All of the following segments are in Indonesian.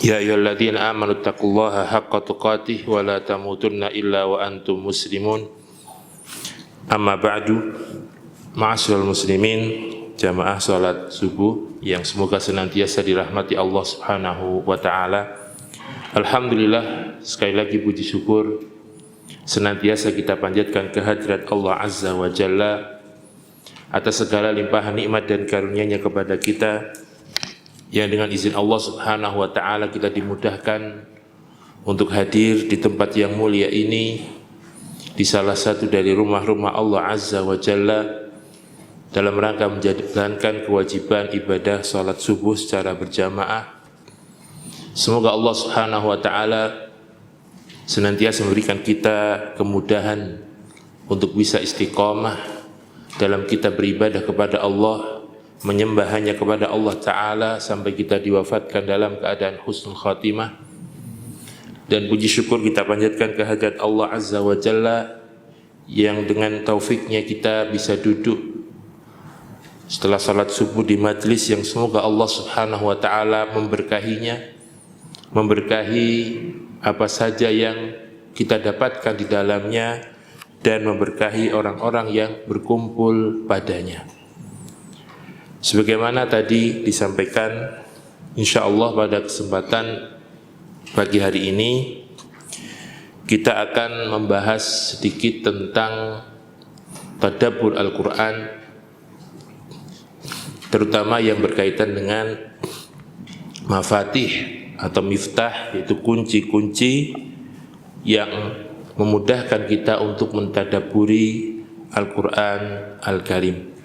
Ya ayyuhalladzina amanu taqullaha haqqa tuqatih wa la tamutunna illa wa antum muslimun. Amma ba'du. Ma'asyiral muslimin, jamaah salat subuh yang semoga senantiasa dirahmati Allah Subhanahu wa taala. Alhamdulillah, sekali lagi puji syukur senantiasa kita panjatkan kehadirat Allah Azza wa Jalla atas segala limpahan nikmat dan karunia-Nya kepada kita, yang dengan izin Allah Subhanahu wa taala kita dimudahkan untuk hadir di tempat yang mulia ini, di salah satu dari rumah-rumah Allah Azza wa Jalla, dalam rangka menjalankan kewajiban ibadah salat subuh secara berjamaah. Semoga Allah Subhanahu wa taala senantiasa memberikan kita kemudahan untuk bisa istiqamah dalam kita beribadah kepada Allah, menyembah hanya kepada Allah Ta'ala sampai kita diwafatkan dalam keadaan husnul khatimah. Dan puji syukur kita panjatkan kehadirat Allah Azza wa Jalla yang dengan taufiknya kita bisa duduk setelah salat subuh di majlis yang semoga Allah Subhanahu wa Ta'ala memberkahinya, memberkahi apa saja yang kita dapatkan di dalamnya, dan memberkahi orang-orang yang berkumpul padanya. Sebagaimana tadi disampaikan, insyaallah pada kesempatan pagi hari ini kita akan membahas sedikit tentang tadabbur Al-Quran, terutama yang berkaitan dengan mafatih atau miftah, yaitu kunci-kunci yang memudahkan kita untuk mentadabburi Al-Quran Al-Karim.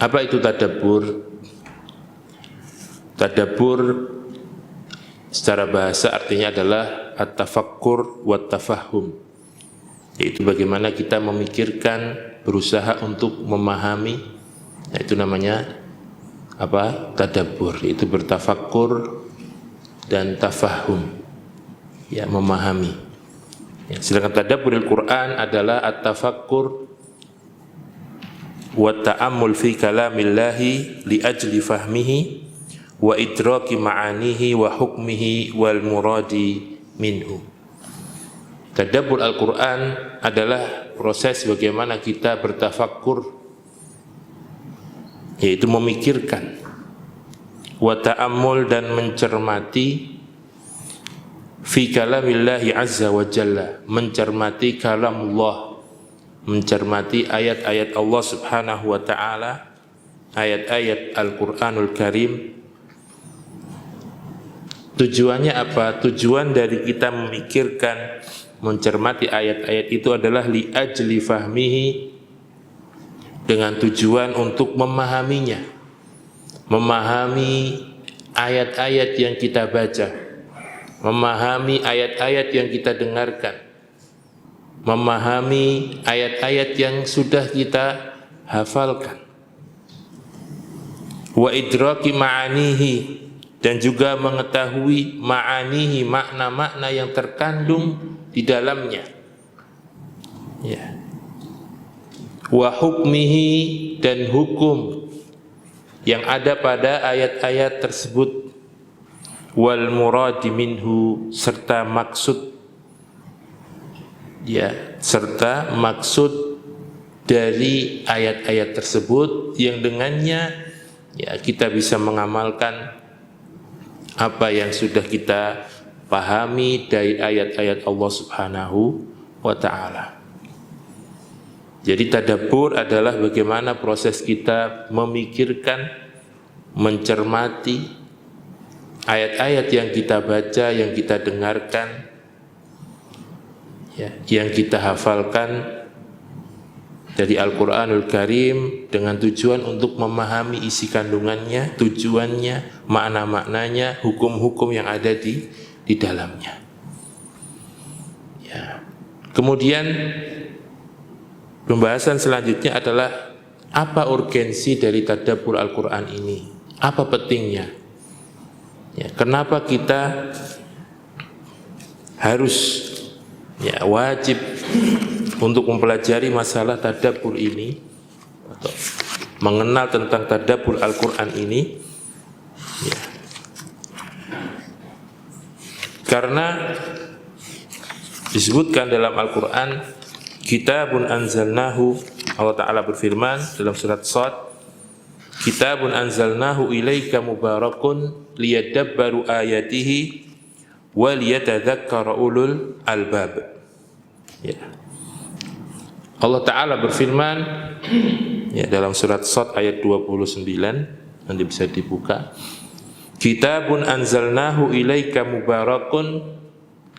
Apa itu tadabbur? Tadabbur secara bahasa artinya adalah at-tafakkur wa tafahum, yaitu bagaimana kita memikirkan, berusaha untuk memahami. Nah, itu namanya apa? Tadabbur, itu bertafakkur dan tafahum, ya, memahami. Ya, sedangkan tadabbur Al-Quran adalah at-tafakkur wa ta'ammul fi kalamillahi li ajli fahmihi wa idraki ma'anihi wa hukmihi wal muradi minhu. Tadabbur Al-Quran adalah proses bagaimana kita bertafakkur, yaitu memikirkan, wa ta'ammul dan mencermati, fi kalamillahi azza wa jalla, mencermati kalamullah, mencermati ayat-ayat Allah Subhanahu wa taala, ayat-ayat Al-Qur'anul Karim. Tujuannya apa? Tujuan dari kita memikirkan, mencermati ayat-ayat itu adalah li ajli fahmihi, dengan tujuan untuk memahaminya, memahami ayat-ayat yang kita baca, memahami ayat-ayat yang kita dengarkan, memahami ayat-ayat yang sudah kita hafalkan, wa idraki ma'anihi, dan juga mengetahui ma'anihi, makna-makna yang terkandung di dalamnya, ya. Wa hukmihi, dan hukum yang ada pada ayat-ayat tersebut, wal muradi minhu, serta maksud, ya, serta maksud dari ayat-ayat tersebut yang dengannya, ya, kita bisa mengamalkan apa yang sudah kita pahami dari ayat-ayat Allah Subhanahu wa ta'ala. Jadi tadabbur adalah bagaimana proses kita memikirkan, mencermati ayat-ayat yang kita baca, yang kita dengarkan, ya, yang kita hafalkan dari Al-Quranul Karim, dengan tujuan untuk memahami isi kandungannya, tujuannya, makna-maknanya, hukum-hukum yang ada di dalamnya, ya. Kemudian pembahasan selanjutnya adalah apa urgensi dari tadabbur Al-Quran ini, apa pentingnya, ya, kenapa kita harus, ya, wajib untuk mempelajari masalah tadabbur ini, atau mengenal tentang tadabbur Al-Quran ini, ya. Karena disebutkan dalam Al-Quran, kitabun anzalnahu, Allah Ta'ala berfirman dalam surat Shad, kitabun anzalnahu ilaika mubarakun liyadabbaru ayatihi wa liyatadzakkara ulul albab. Ya. Allah Ta'ala berfirman ya, dalam surat Shad ayat 29, nanti bisa dibuka. Kitabun anzalnahu ilaika mubarakun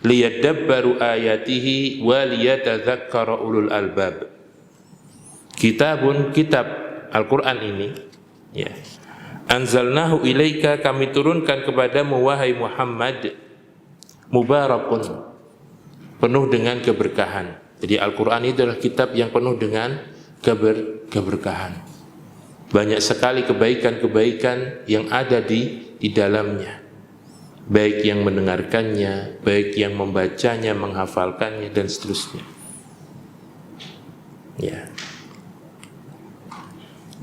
liyadabbaru ayatihi wa liyatadzakkara ulul albab. Kitabun, kitab Al-Quran ini ya, anzalnahu ilaika, kami turunkan kepadamu wahai Muhammad, mubarakun, penuh dengan keberkahan. Jadi Al-Quran itu adalah kitab yang penuh dengan keberkahan. Banyak sekali kebaikan-kebaikan yang ada di dalamnya, baik yang mendengarkannya, baik yang membacanya, menghafalkannya, dan seterusnya. Ya.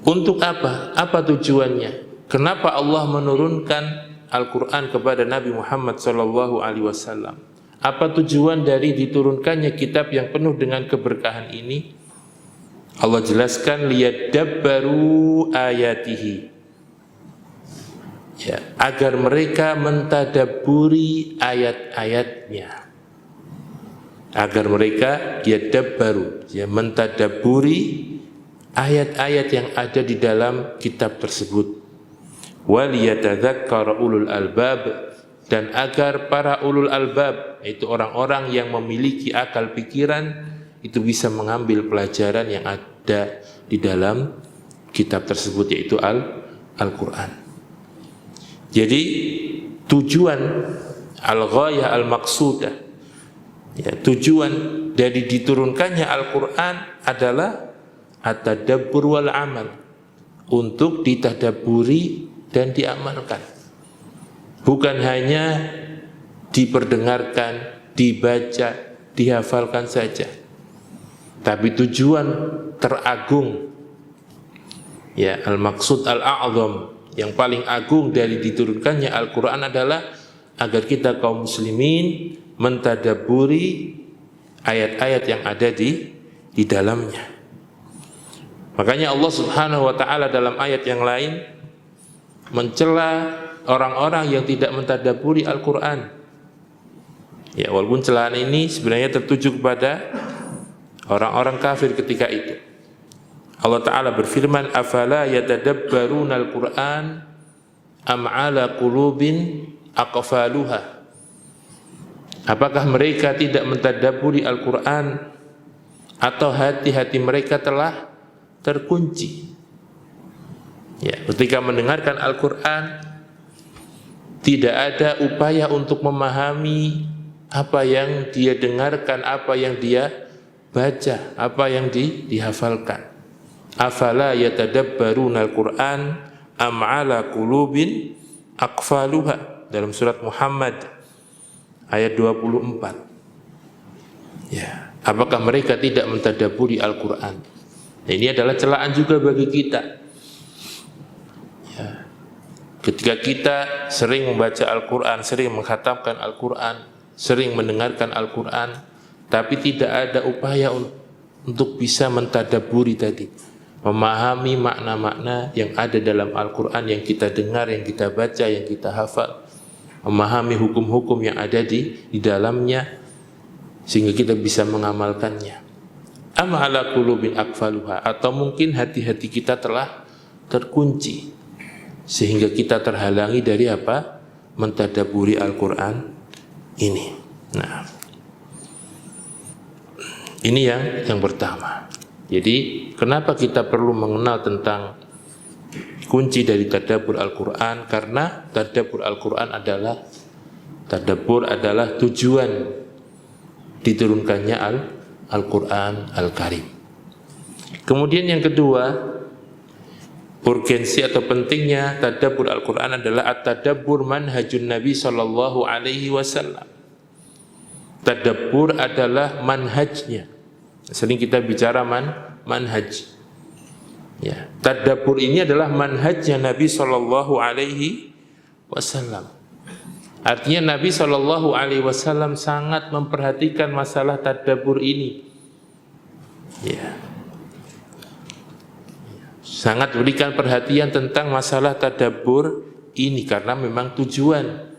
Untuk apa? Apa tujuannya? Kenapa Allah menurunkan Al-Quran kepada Nabi Muhammad SAW? Apa tujuan dari diturunkannya kitab yang penuh dengan keberkahan ini? Allah jelaskan, liyadabbaru ayatihi, ya, agar mereka mentadabburi ayat-ayatnya. Agar mereka yadabbaru, ya, mentadabburi ayat-ayat yang ada di dalam kitab tersebut. Waliyatadzakkara ulul albab, dan agar para ulul albab, yaitu orang-orang yang memiliki akal pikiran, itu bisa mengambil pelajaran yang ada di dalam kitab tersebut, yaitu Al-Quran. Jadi tujuan al-ghayah al-maqsudah, ya, tujuan dari diturunkannya Al-Quran adalah at-tadabbur wal amal, untuk ditadabburi dan diamalkan. Bukan hanya diperdengarkan, dibaca, dihafalkan saja, tapi tujuan teragung, ya, al-maqsud al-a'zam, yang paling agung dari diturunkannya Al-Quran adalah agar kita kaum muslimin mentadabburi ayat-ayat yang ada di dalamnya. Makanya Allah Subhanahu wa ta'ala dalam ayat yang lain mencela orang-orang yang tidak mentadabburi Al-Quran. Ya, walaupun celaan ini sebenarnya tertuju kepada orang-orang kafir ketika itu. Allah Ta'ala berfirman, afala yatadabbaruna al-Qur'an am ala qulubin aqfaluha. Apakah mereka tidak mentadabburi Al-Quran, atau hati-hati mereka telah terkunci? Ya, ketika mendengarkan Al-Quran, tidak ada upaya untuk memahami apa yang dia dengarkan, apa yang dia baca, apa yang dihafalkan. Afala yatadabbaruna al-Qur'an am ala qulubin aqfaluha, dalam surat Muhammad ayat 24. Ya, apakah mereka tidak mentadabburi Al-Qur'an? Nah, ini adalah celaan juga bagi kita. Ya. Ketika kita sering membaca Al-Qur'an, sering mengkhatamkan Al-Qur'an, sering mendengarkan Al-Qur'an, tapi tidak ada upaya untuk bisa mentadabburi tadi, memahami makna-makna yang ada dalam Al-Quran yang kita dengar, yang kita baca, yang kita hafal, memahami hukum-hukum yang ada di dalamnya, sehingga kita bisa mengamalkannya. Am ala qulubin aqfaluha, atau mungkin hati-hati kita telah terkunci, sehingga kita terhalangi dari apa? Mentadabburi Al-Quran ini. Nah, ini yang pertama. Jadi kenapa kita perlu mengenal tentang kunci dari tadabbur Al-Quran? Karena tadabbur Al-Quran adalah tujuan diturunkannya Al-Quran Al-Karim. Kemudian yang kedua, urgensi atau pentingnya tadabbur Al-Quran adalah at-tadabbur manhajun Nabi sallallahu alaihi wasallam. Tadabbur adalah manhajnya. Sering kita bicara manhaj. Ya, tadabbur ini adalah manhajnya Nabi sallallahu alaihi wasallam. Artinya Nabi SAW sangat memperhatikan masalah tadabbur ini. Ya. Sangat berikan perhatian tentang masalah tadabbur ini karena memang tujuan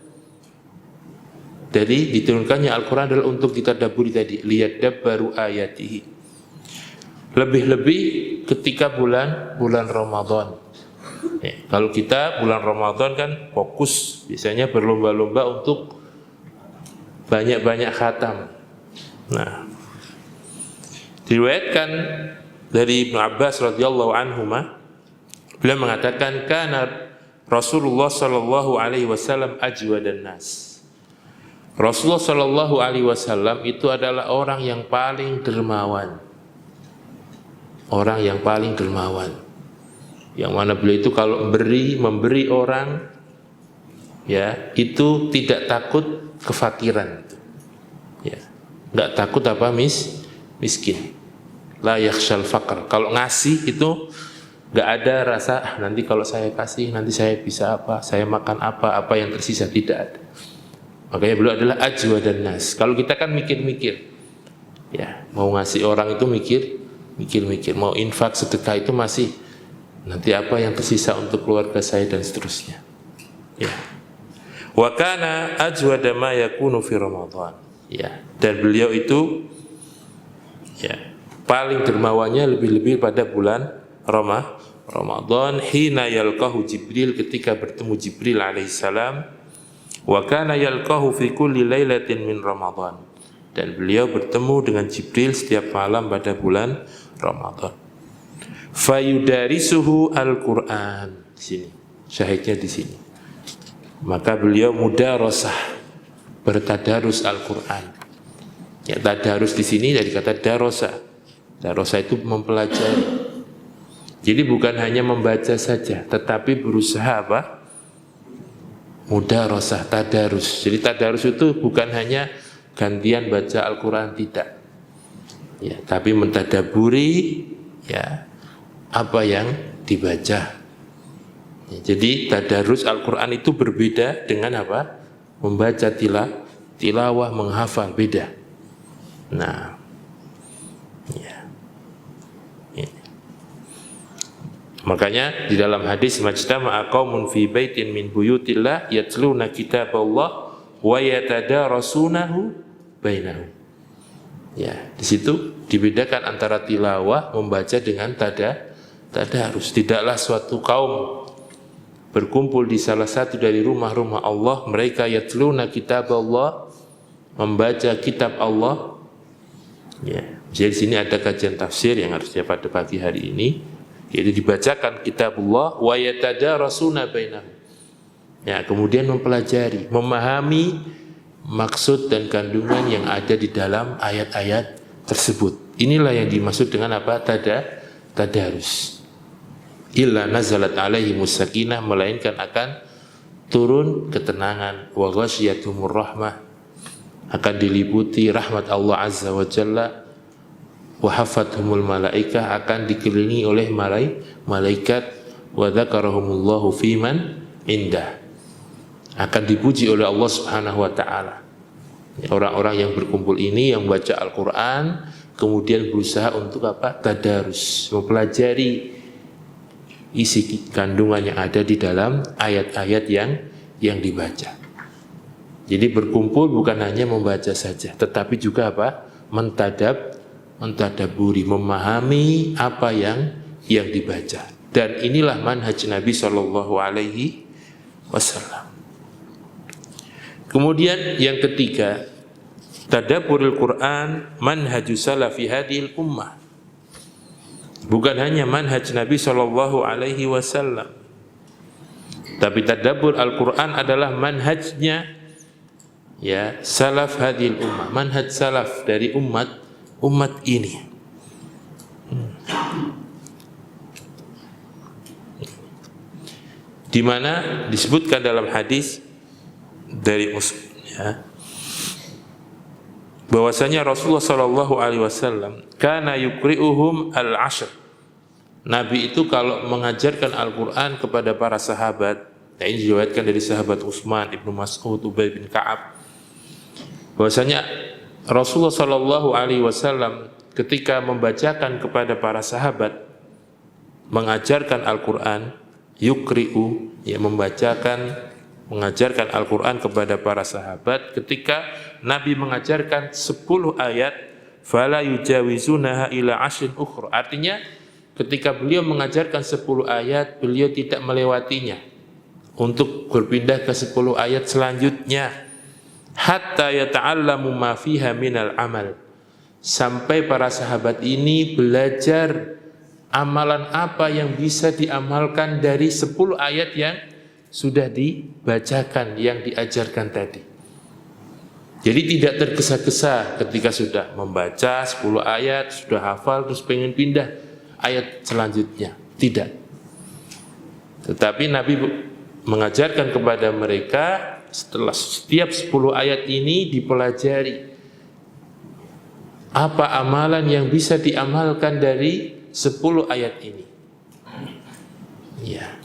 dari diturunkannya Al-Quran adalah untuk ditadabburi tadi, liyadabbaru ayatihi. Lebih-lebih ketika bulan Ramadan. Ya, kalau kita bulan Ramadan kan fokus biasanya berlomba-lomba untuk banyak-banyak khatam. Nah, diriwayatkan dari Ibnu Abbas radhiyallahu anhuma, beliau mengatakan kana Rasulullah sallallahu alaihi wasallam ajwadan nas. Rasulullah sallallahu alaihi wasallam itu adalah orang yang paling dermawan. Orang yang paling dermawan. Yang mana beliau itu kalau memberi orang, ya itu tidak takut kefakiran, ya nggak takut apa miskin, la yakhshal faqr. Kalau ngasih itu nggak ada rasa nanti kalau saya kasih nanti saya bisa apa, saya makan apa yang tersisa, tidak ada. Makanya beliau adalah ajwadan nas. Kalau kita kan mikir-mikir, ya mau ngasih orang itu mikir-mikir, mau infak sedekah itu masih nanti apa yang tersisa untuk keluarga saya dan seterusnya. Ya. Wa kana ajwada ma yakunu fi Ramadan. Ya, dan beliau itu ya paling dermawannya lebih-lebih pada bulan Ramadan, hina yalqahu Jibril, ketika bertemu Jibril alaihissalam. Wa kana yalqahu fi kulli lailatin min Ramadan. Dan beliau bertemu dengan Jibril setiap malam pada bulan Ramadan. Fayudarisuhu al-Quran. Sini, syahidnya di sini. Maka beliau mudarasah, bertadarus Al-Quran. Ya, tadarus di sini dari kata darosa. Darosa itu mempelajari. Jadi bukan hanya membaca saja, tetapi berusaha apa? Mudarasah, tadarus. Jadi tadarus itu bukan hanya gantian baca Al-Quran, tidak. Ya, tapi mentadaburi ya apa yang dibaca. Ya, jadi tadarus Al-Quran itu berbeda dengan apa? Membaca tilawah, menghafal, beda. Nah, ya. Makanya di dalam hadis majtama'a qaumun fi baitin min buyutillah yatluna kitaballah wa yatadarasunahu bainahum. Ya, di situ dibedakan antara tilawah membaca dengan tadarus. Tidaklah suatu kaum berkumpul di salah satu dari rumah-rumah Allah, mereka yatluna kitaballah, membaca kitab Allah. Ya, jadi di sini ada kajian tafsir yang harusnya pada pagi hari ini. Jadi dibacakan kitabullah wa yatadarasuna bainahum. Ya, kemudian mempelajari, memahami maksud dan kandungan yang ada di dalam ayat-ayat tersebut. Inilah yang dimaksud dengan apa? Tadarus. Illa nazalat alaihimus sakinah, melainkan akan turun ketenangan, wa ghasyiyatuhumur rahmah, akan diliputi rahmat Allah azza wa jalla. Wahafathumul malaikah, akan dikelilingi oleh malaikat. Wa dzakarahumullahu fiman indah, akan dipuji oleh Allah Subhanahu wa taala. Orang-orang yang berkumpul ini yang baca Al-Qur'an kemudian berusaha untuk apa? Tadarus, mempelajari isi kandungan yang ada di dalam ayat-ayat yang dibaca. Jadi berkumpul bukan hanya membaca saja, tetapi juga apa? Mentadaburi, memahami apa yang dibaca. Dan inilah manhaj Nabi sallallahu alaihi wasallam. Kemudian yang ketiga, tadabburul Quran manhajus salafi hadhil ummah. Bukan hanya manhaj Nabi sallallahu alaihi wasallam, tapi tadabbur Al-Quran adalah manhajnya ya salaf hadhil ummah, manhaj salaf dari umat ini. Di mana disebutkan dalam hadis dari Muslim ya, bahwasanya Rasulullah sallallahu alaihi wasallam kana yuqri'uhum al-ashr. Nabi itu kalau mengajarkan Al-Qur'an kepada para sahabat Nah, ini diriwayatkan dari sahabat Utsman, Ibnu Mas'ud, Ubay bin Ka'ab, bahwasanya Rasulullah Shallallahu Alaihi Wasallam ketika membacakan kepada para sahabat, mengajarkan Al-Quran, yukri'u, ya, mengajarkan Al-Quran kepada para sahabat. Ketika Nabi mengajarkan 10 ayat, fala yujawizunaha ila ashrin ukhra, artinya ketika beliau mengajarkan 10 ayat, beliau tidak melewatinya untuk berpindah ke 10 ayat selanjutnya, hatta yata'allamu ma fiha minal amal, sampai para sahabat ini belajar amalan apa yang bisa diamalkan dari 10 ayat yang sudah dibacakan, yang diajarkan tadi. Jadi tidak tergesa-gesa ketika sudah membaca 10 ayat, sudah hafal, terus pengen pindah ayat selanjutnya. Tidak. Tetapi Nabi mengajarkan kepada mereka, setelah setiap 10 ayat ini dipelajari, apa amalan yang bisa diamalkan dari 10 ayat ini. Ya.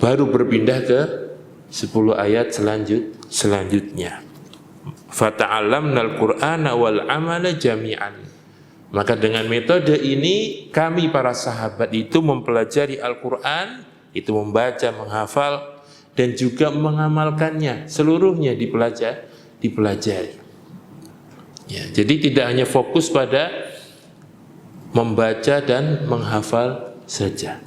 Baru berpindah ke 10 ayat selanjutnya. Fata'allamna al-Qur'ana wal amala jami'an. Maka dengan metode ini kami para sahabat itu mempelajari Al-Quran, itu membaca, menghafal, dan juga mengamalkannya, seluruhnya dipelajari. Ya, jadi tidak hanya fokus pada membaca dan menghafal saja,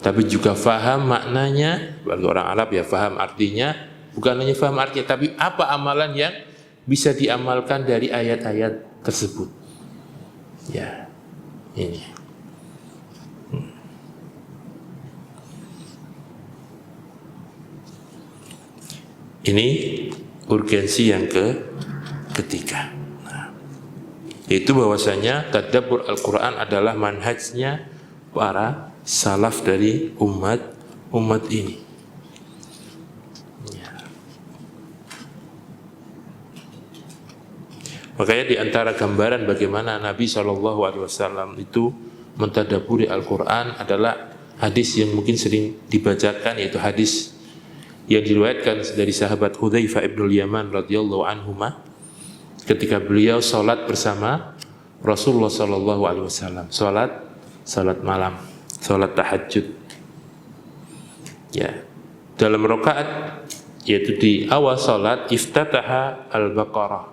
tapi juga faham maknanya. Bagi orang Arab ya faham artinya, bukan hanya faham artinya, tapi apa amalan yang bisa diamalkan dari ayat-ayat tersebut. Ya, ini. Ini urgensi yang ketiga. Nah, itu bahwasanya tadabbur Al-Quran adalah manhajnya para salaf dari umat ini. Ya. Makanya di antara gambaran bagaimana Nabi SAW itu mentadabburi Al-Quran adalah hadis yang mungkin sering dibacakan, yaitu hadis yang diriwayatkan dari sahabat Hudzaifah ibnul Yaman radhiyallahu anhuma, ketika beliau sholat bersama Rasulullah SAW, sholat malam, sholat tahajud. Ya, dalam rakaat, yaitu di awal sholat, iftataha al-Baqarah,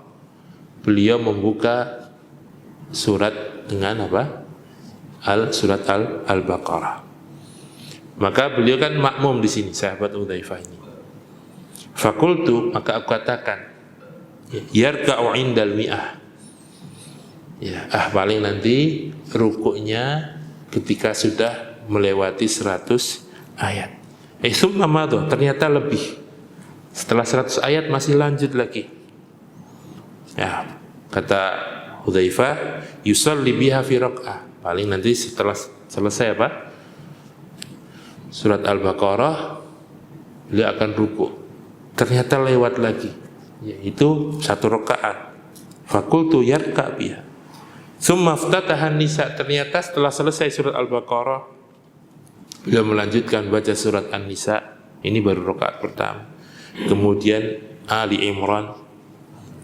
beliau membuka surat dengan apa? Surat al-Baqarah. Maka beliau kan makmum di sini, sahabat Hudzaifah ini. Fakultu, maka aku katakan, yarka'u indal mi'ah. Ya, paling nanti rukuknya ketika sudah melewati 100 ayat. Summa madha, ternyata lebih. Setelah 100 ayat masih lanjut lagi. Ya, kata Hudzaifah, yusalli biha fi raq'ah. Paling nanti setelah selesai apa? Surat Al-Baqarah, beliau akan rukuk. Ternyata lewat lagi, yaitu 1 rakaat. Fakultu yarka' biha. Summa ftatahan nisa, ternyata setelah selesai surat Al-Baqarah, beliau melanjutkan baca surat An-Nisa. Ini baru rakaat pertama. Kemudian Ali Imran.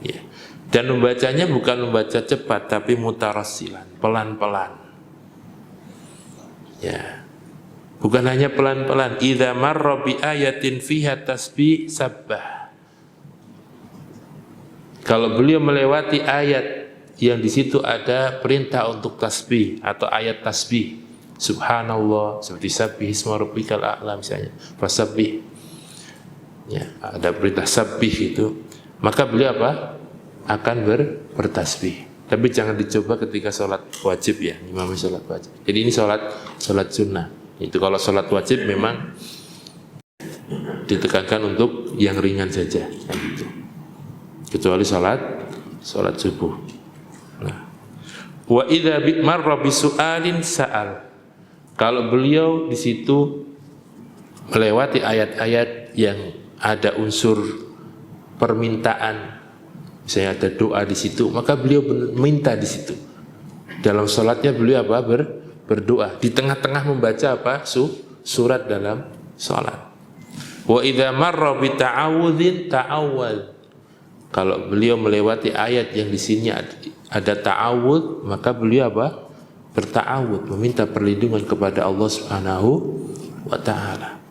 Ya. Dan membacanya bukan membaca cepat, tapi mutarassilan, pelan-pelan. Ya. Bukan hanya pelan-pelan. Idza marra bi ayatin fiha tasbih sabbah. Kalau beliau melewati ayat yang di situ ada perintah untuk tasbih atau ayat tasbih, subhanallah, seperti sabbih isma rabbikal a'la misalnya, fasabbih. Ya, ada perintah sabbih itu, maka beliau apa? Akan bertasbih. Tapi jangan dicoba ketika sholat wajib ya, imamnya sholat wajib. Jadi ini sholat sunnah. Itu kalau sholat wajib memang ditekankan untuk yang ringan saja, gitu. Kecuali sholat subuh. Nah, wa idza marra bisu'alin sa'al. Kalau beliau di situ melewati ayat-ayat yang ada unsur permintaan, misalnya ada doa di situ, maka beliau minta di situ. Dalam sholatnya beliau apa? Berdoa. Di tengah-tengah membaca apa? surat dalam salat. Wa idza marra bi ta'awudzin ta'awwal. Kalau beliau melewati ayat yang di sini ada ta'awudz, maka beliau apa? Berta'awudz, meminta perlindungan kepada Allah Subhanahu wa taala.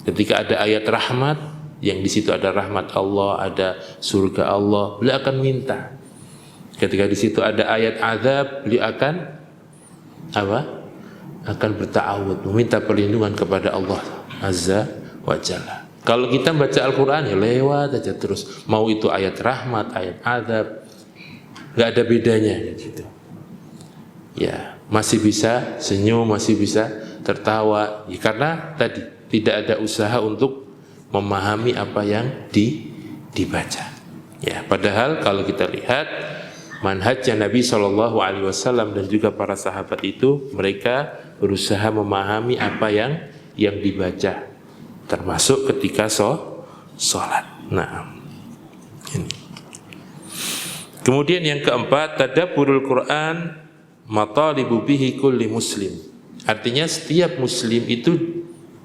Ketika ada ayat rahmat, yang di situ ada rahmat Allah, ada surga Allah, beliau akan minta. Ketika di situ ada ayat azab, beliau akan apa? Akan berta'awudz, meminta perlindungan kepada Allah Azza wa Jalla. Kalau kita baca Al-Quran ya lewat aja terus, mau itu ayat rahmat, ayat azab, nggak ada bedanya gitu. Ya, masih bisa senyum, masih bisa tertawa, ya, karena tadi tidak ada usaha untuk memahami apa yang dibaca. Ya, padahal kalau kita lihat manhajnya Nabi SAW dan juga para sahabat itu, mereka berusaha memahami apa yang dibaca, termasuk ketika sholat. Nah, ini. Kemudian yang keempat, tadabburul Quran matalibu bihi kulli muslim. Artinya setiap muslim itu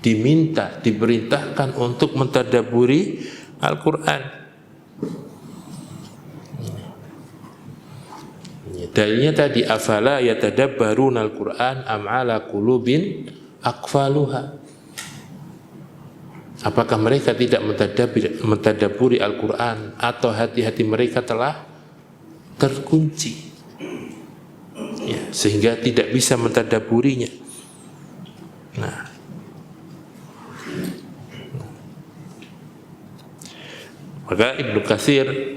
diperintahkan untuk mentadabburi Al-Quran. Dalilnya tadi, afala yatadabbaruna al-Quran am ala qulubin aqfaluha. Apakah mereka tidak mentadabburi Al-Quran atau hati-hati mereka telah terkunci, ya, sehingga tidak bisa mentadabburinya. Nah, maka Ibnu Katsir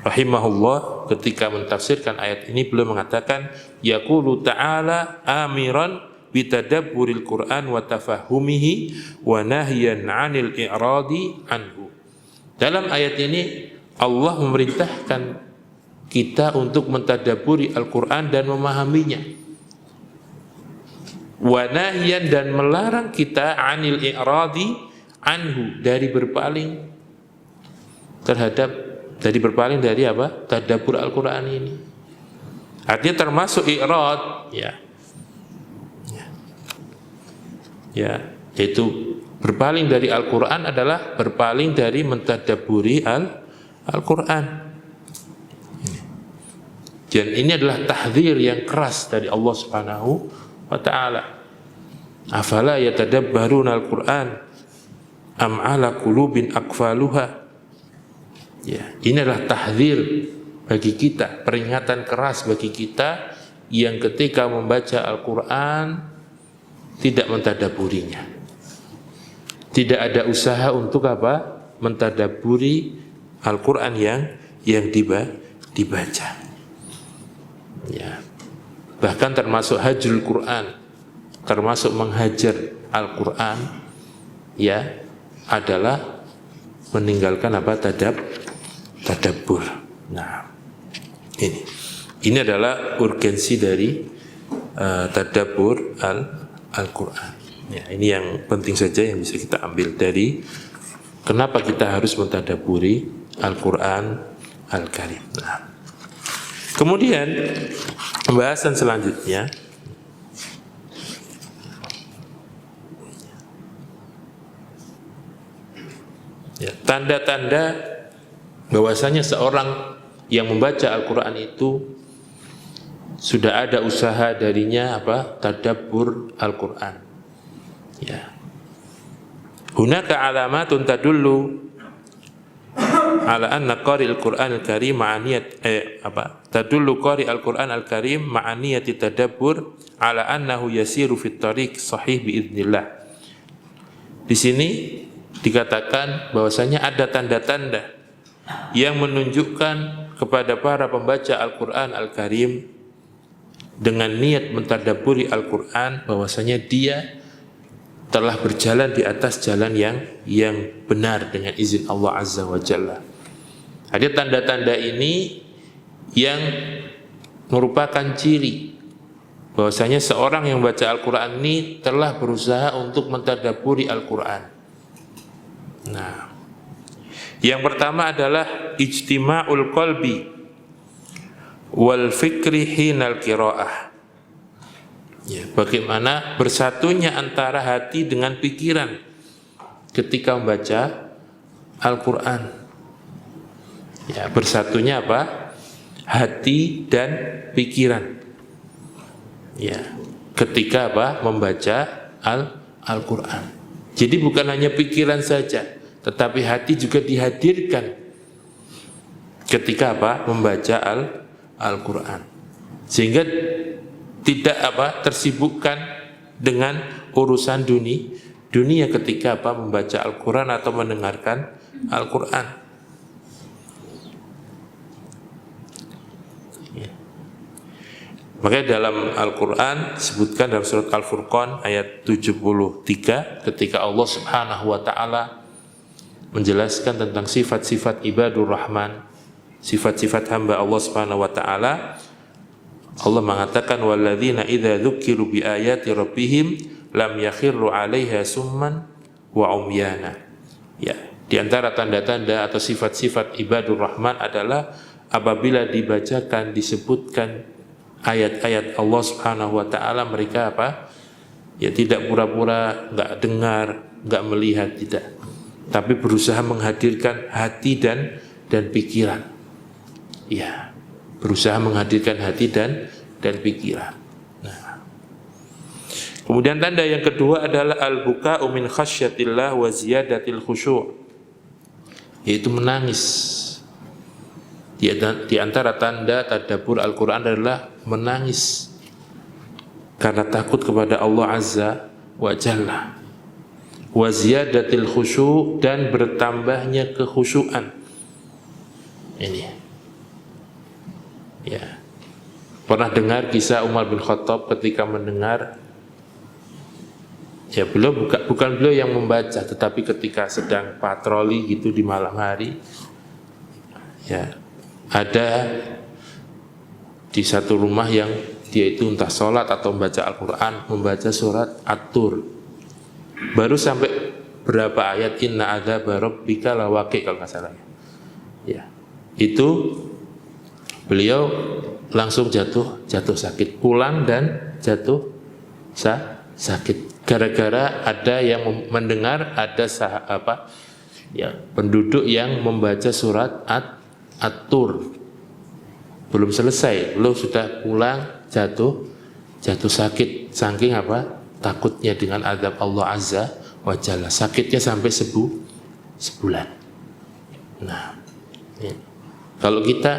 rahimahullah ketika mentafsirkan ayat ini beliau mengatakan, yaqulu ta'ala amiran bitadabburil Qur'an wa tafahumihi wa nahyan 'anil i'radi anhu. Dalam ayat ini Allah memerintahkan kita untuk mentadabburi Al-Qur'an dan memahaminya. Wa nahyan, dan melarang kita 'anil i'radi anhu, dari berpaling dari apa? Tadabbur Al-Qur'an ini. Artinya termasuk i'rad, ya, yaitu berpaling dari Al-Qur'an adalah berpaling dari mentadabburi Al-Qur'an. Dan ini adalah tahdzir yang keras dari Allah Subhanahu wa taala. Afala yatadabbaruna Al-Qur'an am ala qulubin aqfaluha. Ya, ini adalah tahdzir bagi kita, peringatan keras bagi kita yang ketika membaca Al-Quran tidak mentadabburinya, tidak ada usaha untuk apa? Mentadabburi Al-Quran yang dibaca. Ya, bahkan termasuk hajrul Quran, termasuk menghajar Al-Quran, ya, adalah meninggalkan apa? Tadabbur. Nah, ini adalah urgensi dari tadabbur Al-Quran. Ya, ini yang penting saja yang bisa kita ambil dari kenapa kita harus mentadabburi Al-Quran Al-Karim. Nah, kemudian pembahasan selanjutnya, ya, tanda-tanda bahwasanya seorang yang membaca Al-Quran itu sudah ada usaha darinya apa? Tadabbur Al-Quran. Ya. Hunaka alamatun tadullu ala anna qari Al-Quran Al-Karim tadullu qari Al-Quran Al-Karim ma'aniyati tadabbur ala annahu yasiru fit tariq sahih biidznillah. Di sini dikatakan bahwasanya ada tanda-tanda yang menunjukkan kepada para pembaca Al-Quran Al-Karim dengan niat mentadabburi Al-Quran bahwasanya dia telah berjalan di atas jalan yang benar dengan izin Allah Azza wa Jalla. Ada tanda-tanda ini yang merupakan ciri bahwasanya seorang yang membaca Al-Quran ini telah berusaha untuk mentadabburi Al-Quran. Nah, yang pertama adalah ijtima'ul qalbi wal fikri hinal qiraah. Ya, bagaimana bersatunya antara hati dengan pikiran ketika membaca Al-Quran. Ya, bersatunya apa? Hati dan pikiran. Ya, ketika apa? Membaca Al-Quran. Jadi bukan hanya pikiran saja, tetapi hati juga dihadirkan ketika apa? Membaca Al-Quran. Sehingga tidak apa? Tersibukkan dengan urusan dunia ketika apa? Membaca Al-Quran atau mendengarkan Al-Quran. Ya. Makanya dalam Al-Quran disebutkan dalam surat Al-Furqan ayat 73 ketika Allah Subhanahu wa ta'ala menjelaskan tentang sifat-sifat ibadur rahman, sifat-sifat hamba Allah Subhanahu wa ta'ala. Allah mengatakan walladzina idza dzukiru bi ayati rabbihim lam yakhirru 'alaiha summan wa umyana. Ya, di antara tanda-tanda atau sifat-sifat ibadur rahman adalah apabila dibacakan, disebutkan ayat-ayat Allah Subhanahu wa ta'ala, mereka apa? Ya, tidak pura-pura enggak dengar, enggak melihat, tidak. Tapi berusaha menghadirkan hati dan pikiran. Ya, berusaha menghadirkan hati dan pikiran. Nah. Kemudian tanda yang kedua adalah al-buka'u min khasyatillah wa ziyadatil khusyu', yaitu menangis. Di antara tanda tadabbur Al-Quran adalah menangis karena takut kepada Allah Azza wa Jalla. Wa ziyadatil khusyu', dan bertambahnya kekhusyuan. Ini. Ya. Pernah dengar kisah Umar bin Khattab ketika mendengar, ya beliau bukan beliau yang membaca, tetapi ketika sedang patroli gitu di malam hari, ya ada di satu rumah yang dia itu entah sholat atau membaca Al-Quran, membaca surat At-Tur. Baru sampai berapa ayat, inna adzaba rabbika lawaqi' kalau nggak salah. Ya, itu beliau langsung jatuh sakit, pulang dan jatuh sakit gara-gara ada yang mendengar ada penduduk yang membaca surat At-Tur. Belum selesai, belum sudah pulang jatuh sakit, saking apa? Takutnya dengan azab Allah Azza wa Jalla. Sakitnya sampai sebulan. Nah, ya. Kalau kita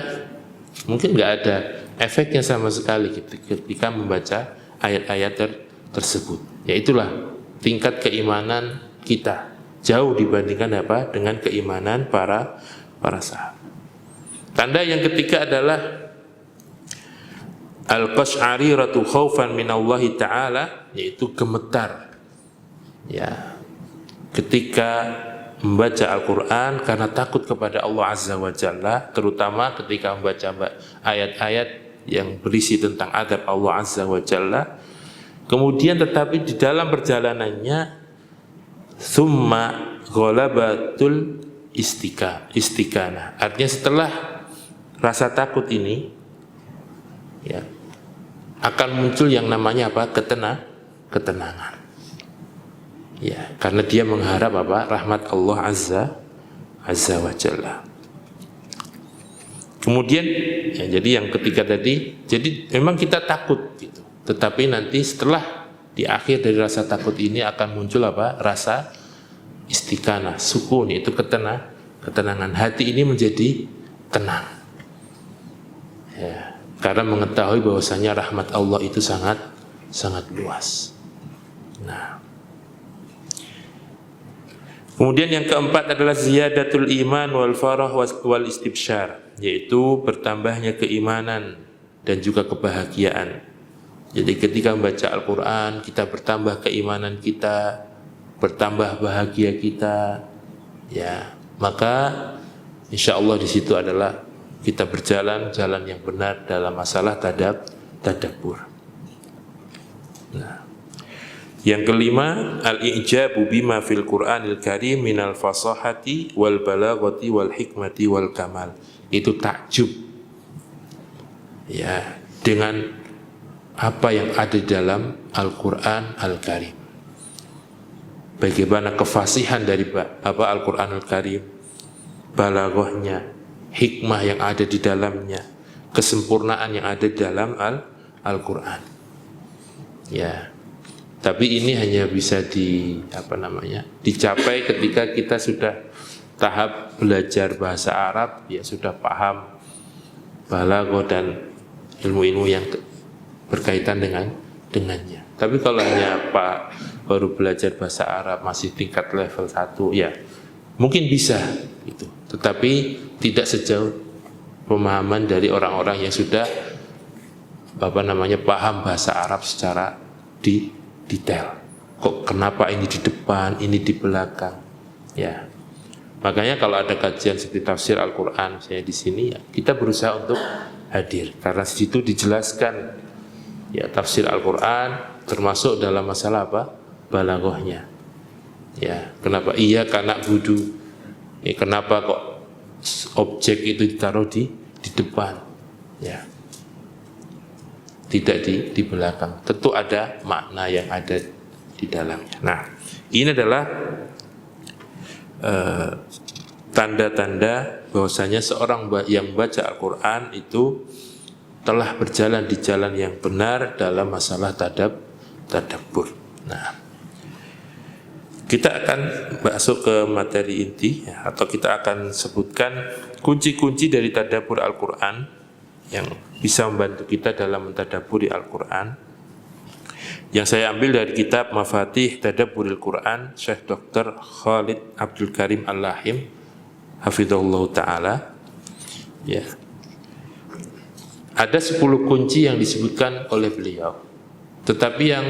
mungkin nggak ada efeknya sama sekali ketika membaca ayat-ayat tersebut. Ya itulah tingkat keimanan kita jauh dibandingkan apa? Dengan keimanan para sahabat. Tanda yang ketiga adalah al-qash'ariratu khaufan minallahi ta'ala, yaitu gemetar. Ya. Ketika membaca Al-Quran karena takut kepada Allah Azza wa Jalla, terutama ketika membaca ayat-ayat yang berisi tentang adab Allah Azza wa Jalla. Kemudian tetapi di dalam perjalanannya summa ghalabatul istiqanah. Artinya setelah rasa takut ini, ya, akan muncul yang namanya apa? Ketenangan. Ya, karena dia mengharap apa? Rahmat Allah Azza wa Jalla. Kemudian, ya, jadi yang ketiga tadi, jadi memang kita takut gitu. Tetapi nanti setelah di akhir dari rasa takut ini akan muncul apa? Rasa istiqanah, sukun, itu ketenangan. Hati ini menjadi tenang. Ya, karena mengetahui bahwasanya rahmat Allah itu sangat luas. Nah, kemudian yang keempat adalah ziyadatul iman wal farah wal istibsyar, yaitu bertambahnya keimanan dan juga kebahagiaan. Jadi ketika membaca Al-Quran, kita bertambah keimanan kita, bertambah bahagia kita, ya, maka insya Allah di situ adalah kita berjalan yang benar dalam masalah tadabbur. Nah, yang kelima, al-i'jabu bima fil Qur'anil Karim minal fasahati wal balaghati wal hikmati wal kamal. Itu takjub. Ya, dengan apa yang ada di dalam Al-Quran Al-Karim. Bagaimana kefasihan dari Al-Quran Al-Karim, balaghahnya, hikmah yang ada di dalamnya, kesempurnaan yang ada di dalam Al-Quran. Ya, tapi ini hanya bisa dicapai ketika kita sudah tahap belajar bahasa Arab, ya sudah paham balaghah dan ilmu-ilmu yang berkaitan dengannya. Tapi kalau hanya baru belajar bahasa Arab masih tingkat level 1, ya mungkin bisa gitu. Tetapi tidak sejauh pemahaman dari orang-orang yang sudah paham bahasa Arab secara detail. Kok kenapa ini di depan, ini di belakang? Ya. Makanya kalau ada kajian seperti tafsir Al-Quran saya di sini, ya kita berusaha untuk hadir karena di situ dijelaskan ya tafsir Al-Quran termasuk dalam masalah balaghahnya. Ya, kenapa iya karena budu? Ya, kenapa kok objek itu ditaruh di depan? Ya. Tidak di belakang. Tentu ada makna yang ada di dalamnya. Nah, ini adalah tanda-tanda bahwasanya seorang yang baca Al-Quran itu telah berjalan di jalan yang benar dalam masalah tadabbur. Nah, kita akan masuk ke materi inti ya, atau kita akan sebutkan kunci-kunci dari tadabbur Al-Quran yang bisa membantu kita dalam mentadabburi Al-Quran, yang saya ambil dari kitab Mafatih Tadabburil Quran Syekh Dr. Khalid Abdul Karim Al-Lahim hafizahullah ta'ala. Ya. Ada 10 kunci yang disebutkan oleh beliau, tetapi yang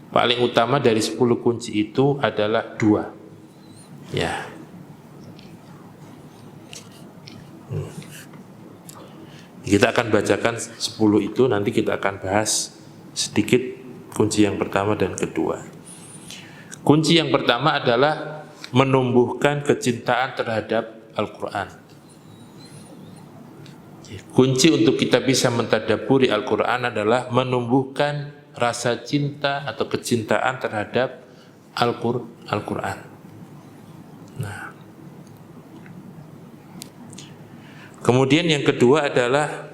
paling utama dari 10 kunci itu adalah 2. Ya. Kita akan bacakan 10 itu, nanti kita akan bahas sedikit kunci yang pertama dan kedua. Kunci yang pertama adalah menumbuhkan kecintaan terhadap Al-Quran. Kunci untuk kita bisa mentadabburi Al-Quran adalah menumbuhkan rasa cinta atau kecintaan terhadap Al-Quran. Nah, kemudian yang kedua adalah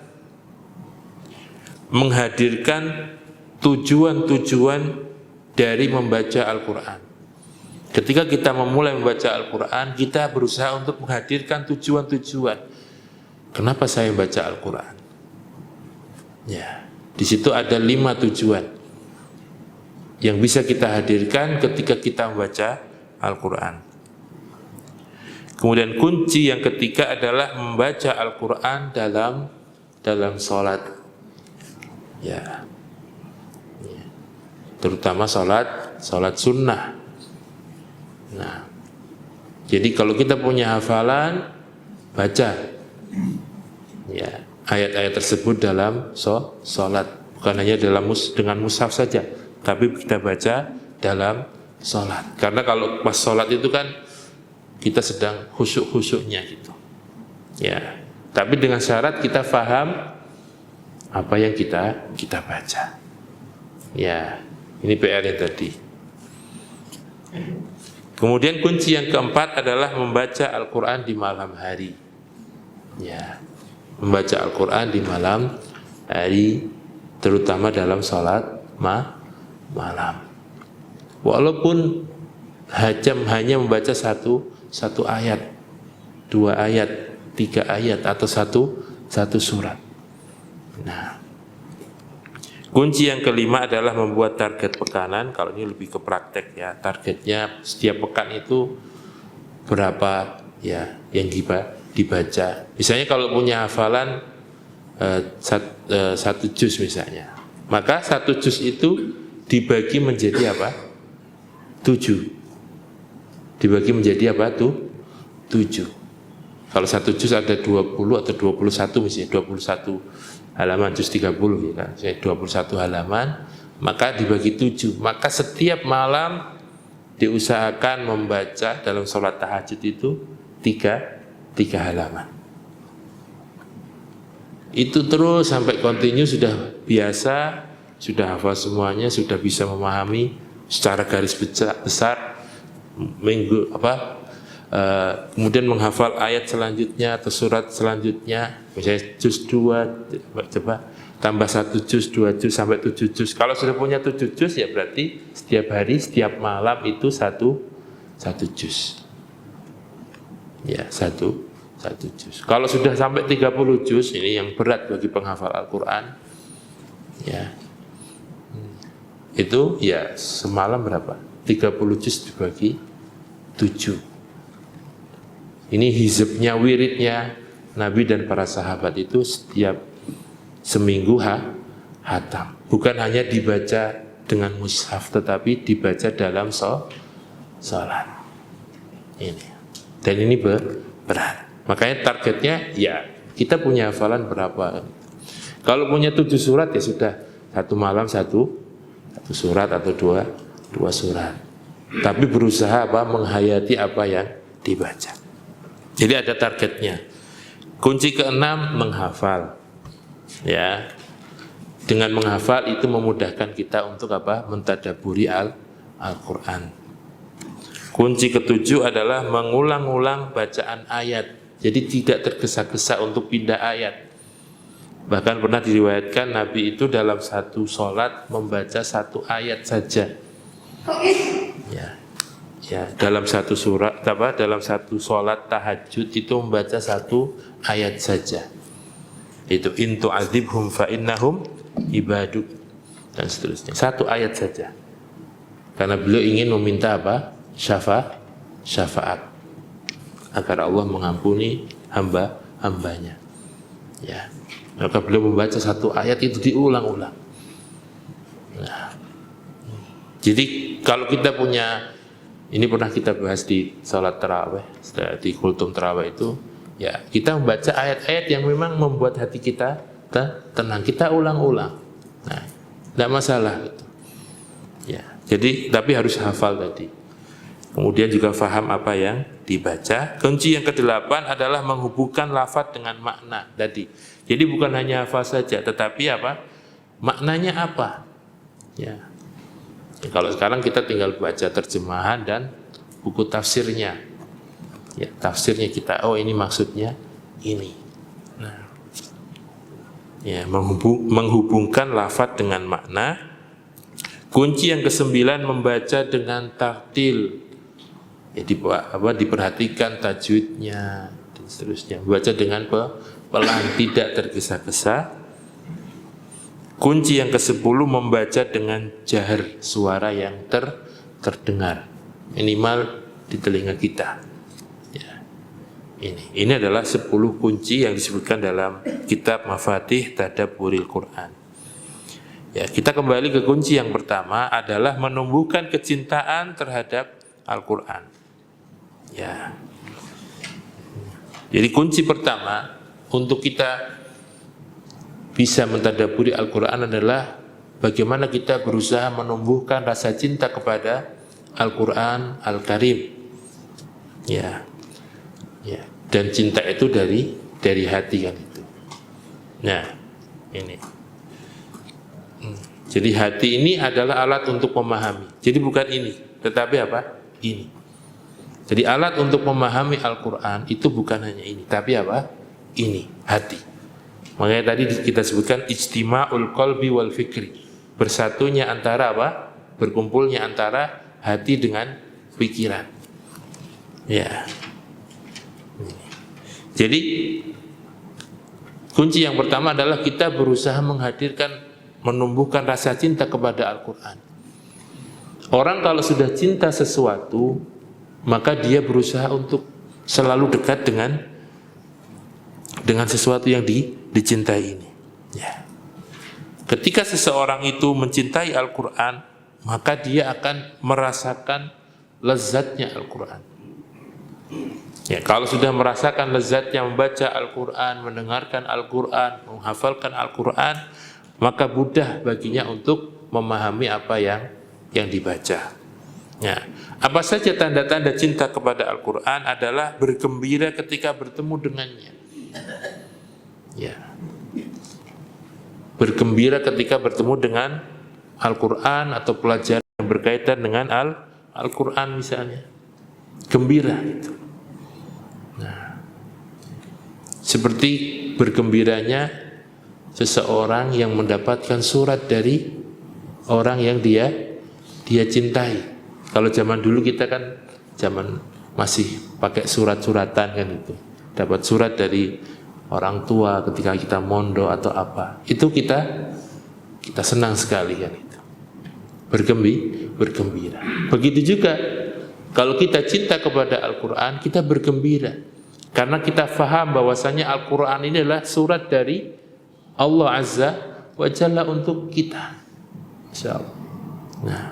menghadirkan tujuan-tujuan dari membaca Al-Quran. Ketika kita memulai membaca Al-Quran, kita berusaha untuk menghadirkan tujuan-tujuan. Kenapa saya membaca Al-Quran? Ya, di situ ada 5 tujuan yang bisa kita hadirkan ketika kita membaca Al-Quran. Kemudian kunci yang ketiga adalah membaca Al-Quran dalam sholat. Ya. Terutama sholat sunnah. Nah, jadi kalau kita punya hafalan, baca ya ayat-ayat tersebut dalam sholat, bukan hanya dengan mushaf saja, tapi kita baca dalam sholat. Karena kalau pas sholat itu kan kita sedang khusyuk-khusyuknya gitu. Ya, tapi dengan syarat kita faham apa yang kita baca. Ya. Ini PR-nya tadi. Kemudian kunci yang keempat adalah membaca Al-Quran di malam hari. Ya, membaca Al-Quran di malam hari, terutama dalam sholat malam. Walaupun hanya membaca satu ayat, 2 ayat, 3 ayat, atau satu surat. Nah, kunci yang kelima adalah membuat target pekanan. Kalau ini lebih ke praktek ya, targetnya setiap pekan itu berapa ya yang dibaca. Misalnya kalau punya hafalan 1 juz misalnya, maka 1 juz itu dibagi menjadi apa? 7. Dibagi menjadi apa tuh? 7. Kalau 1 juz ada 20 atau 21 misalnya, 21 halaman, juz 30 ya kan, 21 halaman, maka dibagi 7. Maka setiap malam diusahakan membaca dalam sholat tahajud itu 3 halaman. Itu terus sampai kontinu, sudah biasa, sudah hafal semuanya, sudah bisa memahami secara garis besar kemudian menghafal ayat selanjutnya atau surat selanjutnya, misalnya juz 2, coba tambah 1 juz, 2 juz sampai 7 juz. Kalau sudah punya 7 juz ya berarti setiap hari, setiap malam itu satu juz. Ya, satu juz. Kalau sudah sampai 30 juz, ini yang berat bagi penghafal Al-Quran. Ya. Itu ya semalam berapa? 30 juz dibagi 7. Ini hizibnya, wiridnya Nabi dan para sahabat itu setiap seminggu hatam. Bukan hanya dibaca dengan mushaf, tetapi dibaca dalam sholat. Ini. Dan ini berat. Makanya targetnya ya kita punya hafalan berapa. Kalau punya 7 surat ya sudah, satu malam satu surat atau dua surat. Tapi berusaha menghayati apa yang dibaca. Jadi ada targetnya. Kunci keenam, menghafal. Ya. Dengan menghafal itu memudahkan kita untuk mentadabburi Al-Qur'an. Kunci ketujuh adalah mengulang-ulang bacaan ayat. Jadi tidak tergesa-gesa untuk pindah ayat. Bahkan pernah diriwayatkan Nabi itu dalam satu sholat membaca 1 ayat saja. Ya, dalam satu surat, dalam satu sholat tahajud itu membaca 1 ayat saja. Itu in tu'adzibhum fa innahum ibaduk dan seterusnya. 1 ayat saja. Karena beliau ingin meminta syafaat agar Allah mengampuni hambanya. Ya. Maka beliau membaca 1 ayat itu diulang-ulang. Nah. Jadi kalau kita punya, ini pernah kita bahas di salat tarawih, di kultum tarawih itu, ya kita membaca ayat-ayat yang memang membuat hati kita tenang, kita ulang-ulang. Nah, tidak masalah gitu. Ya, jadi tapi harus hafal tadi. Kemudian juga faham apa yang dibaca. Kunci yang ke-8 adalah menghubungkan lafaz dengan makna tadi. Jadi bukan hanya hafal saja, tetapi maknanya apa? Ya. Kalau sekarang kita tinggal baca terjemahan dan buku tafsirnya. Ya, tafsirnya kita, oh ini maksudnya ini. Nah, ya, menghubungkan lafaz dengan makna. Kunci yang ke-9 membaca dengan tartil. Ya, diperhatikan tajwidnya dan seterusnya. Baca dengan pelan, tidak tergesa-gesa. Kunci yang ke-10 membaca dengan jahar, suara yang terdengar, minimal di telinga kita. Ya. Ini adalah 10 kunci yang disebutkan dalam kitab Mafatih Tadabburil Quran. Ya, kita kembali ke kunci yang pertama adalah menumbuhkan kecintaan terhadap Al-Quran. Ya. Jadi kunci pertama untuk kita bisa mentadabburi Al-Quran adalah bagaimana kita berusaha menumbuhkan rasa cinta kepada Al-Quran Al-Karim. Ya. Ya. Dan cinta itu dari hati kan itu. Nah, ini. Jadi hati ini adalah alat untuk memahami. Jadi bukan ini, tetapi ini. Jadi alat untuk memahami Al-Quran itu bukan hanya ini, tapi ini, hati. Makanya tadi kita sebutkan ijtima'ul qalbi wal fikri. Bersatunya antara berkumpulnya antara hati dengan pikiran. Ya. Jadi kunci yang pertama adalah kita berusaha menumbuhkan rasa cinta kepada Al-Quran. Orang kalau sudah cinta sesuatu, maka dia berusaha untuk selalu dekat dengan sesuatu yang dicintai ini. Ya. Ketika seseorang itu mencintai Al-Quran, maka dia akan merasakan lezatnya Al-Quran. Ya, kalau sudah merasakan lezatnya membaca Al-Quran, mendengarkan Al-Quran, menghafalkan Al-Quran, maka mudah baginya untuk memahami apa yang dibaca. Ya. Apa saja tanda-tanda cinta kepada Al-Quran adalah bergembira ketika bertemu dengannya. Ya. bergembira ketika bertemu dengan Al-Quran atau pelajaran yang berkaitan dengan Al-Quran misalnya. Gembira gitu. Nah, seperti bergembiranya seseorang yang mendapatkan surat dari orang yang dia cintai. Kalau zaman dulu kita kan zaman masih pakai surat-suratan kan itu. Dapat surat dari orang tua ketika kita mondok atau apa. Itu kita senang sekali kan itu. Bergembira. Begitu juga kalau kita cinta kepada Al-Quran, kita bergembira. Karena kita faham bahwasanya Al-Quran ini adalah surat dari Allah Azza wa Jalla untuk kita. Insyaallah. Nah,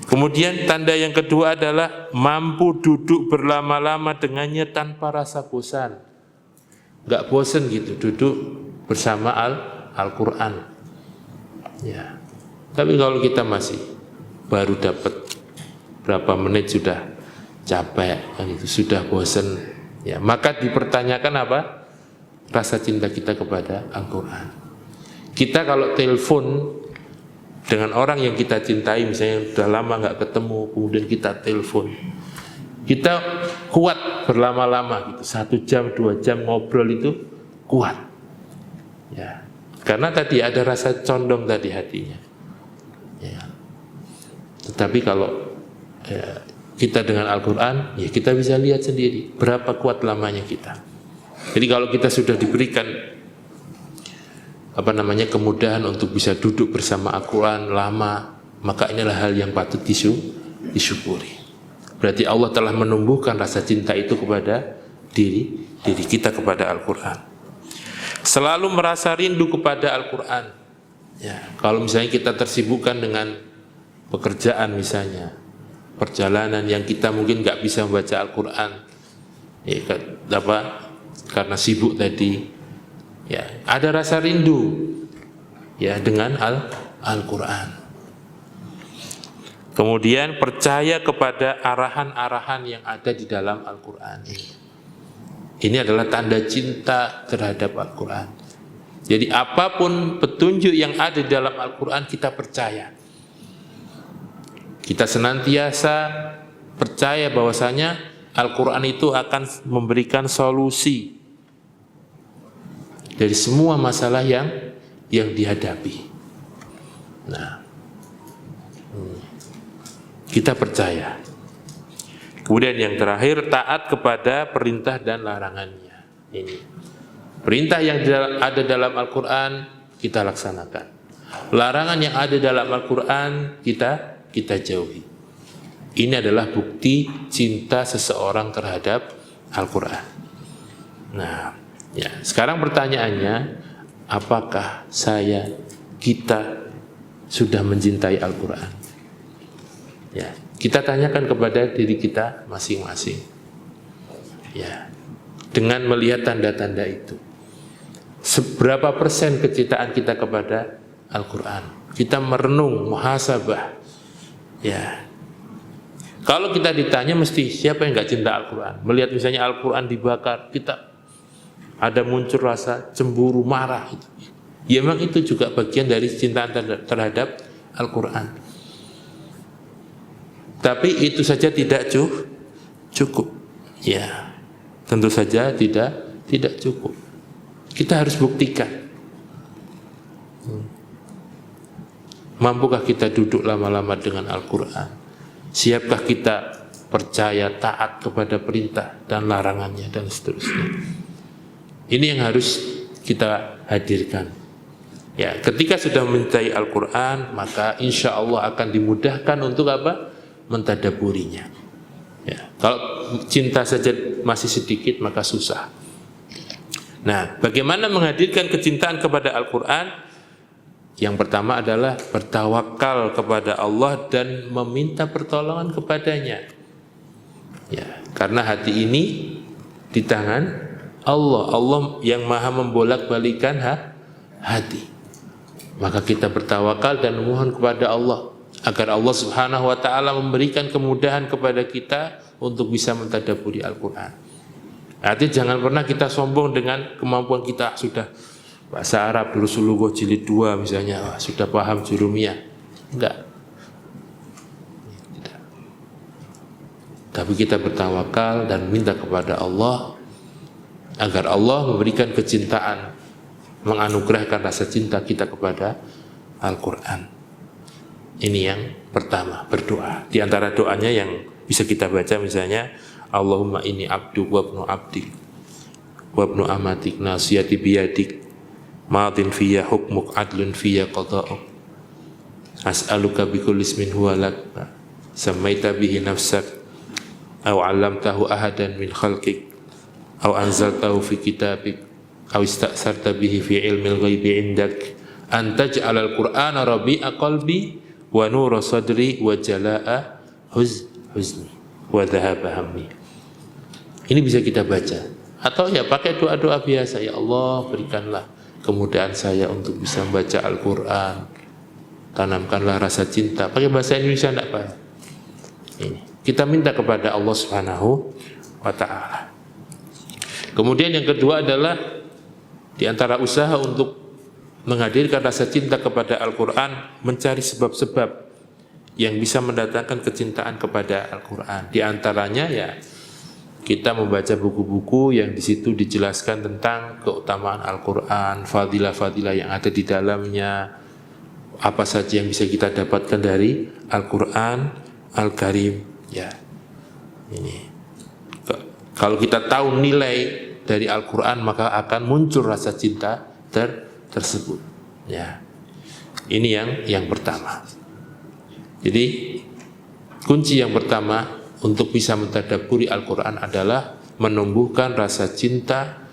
kemudian tanda yang kedua adalah mampu duduk berlama-lama dengannya tanpa rasa bosan. Enggak bosan gitu duduk bersama Al-Quran. Ya. Tapi kalau kita masih baru dapat berapa menit sudah capek kan itu, sudah bosan, ya, maka dipertanyakan apa? Rasa cinta kita kepada Al-Quran. Kita kalau telepon dengan orang yang kita cintai, misalnya sudah lama nggak ketemu, kemudian kita telepon, kita kuat berlama-lama gitu, 1 jam 2 jam ngobrol itu kuat, ya, karena tadi ada rasa condong tadi hatinya, ya. Tetapi kalau kita dengan Al-Quran, ya kita bisa lihat sendiri berapa kuat lamanya kita. Jadi kalau kita sudah diberikan kemudahan untuk bisa duduk bersama Al-Quran lama, maka inilah hal yang patut disyukuri. Berarti Allah telah menumbuhkan rasa cinta itu kepada diri kita kepada Al-Quran. Selalu merasa rindu kepada Al-Quran. Ya, kalau misalnya kita tersibukkan dengan pekerjaan misalnya, perjalanan yang kita mungkin nggak bisa membaca Al-Quran, ya, karena sibuk tadi, ya, ada rasa rindu, ya, dengan Al-Quran. Kemudian percaya kepada arahan-arahan yang ada di dalam Al-Quran. Ini adalah tanda cinta terhadap Al-Quran. Jadi apapun petunjuk yang ada di dalam Al-Quran kita percaya. Kita senantiasa percaya bahwasanya Al-Quran itu akan memberikan solusi dari semua masalah yang dihadapi. Nah, kita percaya. Kemudian yang terakhir, taat kepada perintah dan larangannya. Ini perintah yang ada dalam Al-Quran kita laksanakan. Larangan yang ada dalam Al-Quran kita jauhi. Ini adalah bukti cinta seseorang terhadap Al-Quran. Nah, ya, sekarang pertanyaannya, apakah kita sudah mencintai Al-Quran? Ya, kita tanyakan kepada diri kita masing-masing. Ya, dengan melihat tanda-tanda itu, seberapa persen kecintaan kita kepada Al-Quran? Kita merenung, muhasabah. Ya, kalau kita ditanya mesti siapa yang nggak cinta Al-Quran? Melihat misalnya Al-Quran dibakar, kita ada muncul rasa cemburu, marah. Ya, memang itu juga bagian dari cintaan terhadap Al-Quran. Tapi itu saja tidak cukup. Ya, tentu saja tidak cukup. Kita harus buktikan. Mampukah kita duduk lama-lama dengan Al-Quran? Siapkah kita percaya taat kepada perintah dan larangannya dan seterusnya? Ini yang harus kita hadirkan. Ya, ketika sudah mencintai Al-Quran, maka insya Allah akan dimudahkan untuk apa? Mentadaburinya. Ya, kalau cinta saja masih sedikit, maka susah. Nah, bagaimana menghadirkan kecintaan kepada Al-Quran? Yang pertama adalah bertawakal kepada Allah dan meminta pertolongan kepadanya. Ya, karena hati ini di tangan Allah. Allah yang maha membolak-balikan hati. Maka kita bertawakal dan memohon kepada Allah agar Allah Subhanahu wa ta'ala memberikan kemudahan kepada kita untuk bisa mentadabburi Al-Quran. Artinya jangan pernah kita sombong dengan kemampuan kita sudah bahasa Arab Rasulullah jilid 2 misalnya, sudah paham jurumiyah. Enggak. Tidak. Tapi kita bertawakal dan minta kepada Allah agar Allah memberikan kecintaan, menganugerahkan rasa cinta kita kepada Al-Quran. Ini yang pertama, berdoa. Di antara doanya yang bisa kita baca misalnya, Allahumma inni abdu wa ibnu abdik wa ibnu amatik nasiyati biyadik madin fiyya hukmuk adlun fiyya qada'uk as'aluka bikulli ismin huwa lak sammaita bihi nafsak aw 'allamtahu ahadan min khalqik aw anzaltahu fi kitabik aw ista'sarta bihi fi ilmil ghaibi indak an taj'alal qur'ana rabi'a qalbi wa nura sadri wa jalaa huzni wa dhahaba hammi. Ini bisa kita baca. Atau ya pakai doa-doa biasa. Ya Allah, berikanlah kemudahan saya untuk bisa membaca Al-Quran. Tanamkanlah rasa cinta. Pakai bahasa Indonesia enggak apa? Ini. Kita minta kepada Allah Subhanahu wa ta'ala. Kemudian yang kedua adalah di antara usaha untuk menghadirkan rasa cinta kepada Al-Quran, mencari sebab-sebab yang bisa mendatangkan kecintaan kepada Al-Quran. Di antaranya ya kita membaca buku-buku yang di situ dijelaskan tentang keutamaan Al-Quran, fadilah-fadilah yang ada di dalamnya, apa saja yang bisa kita dapatkan dari Al-Quran Al-Karim. Ya, ini. Kalau kita tahu nilai dari Al-Quran, maka akan muncul rasa cinta tersebut. Ya, ini yang pertama. Jadi kunci yang pertama untuk bisa mentadabburi Al-Quran adalah menumbuhkan rasa cinta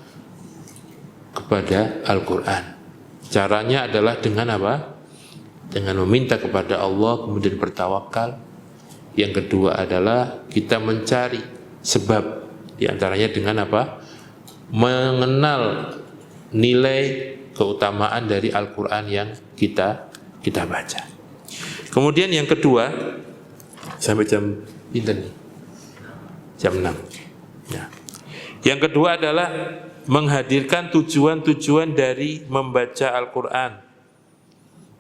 kepada Al-Quran. Caranya adalah dengan apa? Dengan meminta kepada Allah, kemudian bertawakal. Yang kedua adalah kita mencari sebab, di antaranya dengan apa? Mengenal nilai keutamaan dari Al-Quran yang kita baca. Kemudian yang kedua, sampai jam pinten nih? Jam 6. Ya. Yang kedua adalah menghadirkan tujuan-tujuan dari membaca Al-Quran.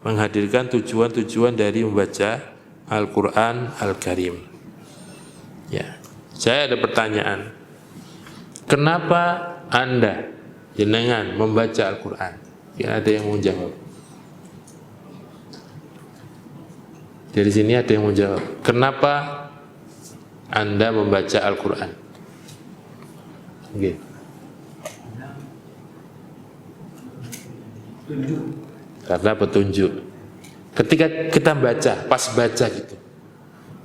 Menghadirkan tujuan-tujuan dari membaca Al-Quran Al-Karim. Ya. Saya ada pertanyaan. Kenapa Anda jenengan membaca Al-Quran? Ya, ada yang mau jawab. Dari sini ada yang mau jawab. Kenapa Anda membaca Al-Quran? Okay. Karena petunjuk. Ketika kita baca, pas baca gitu.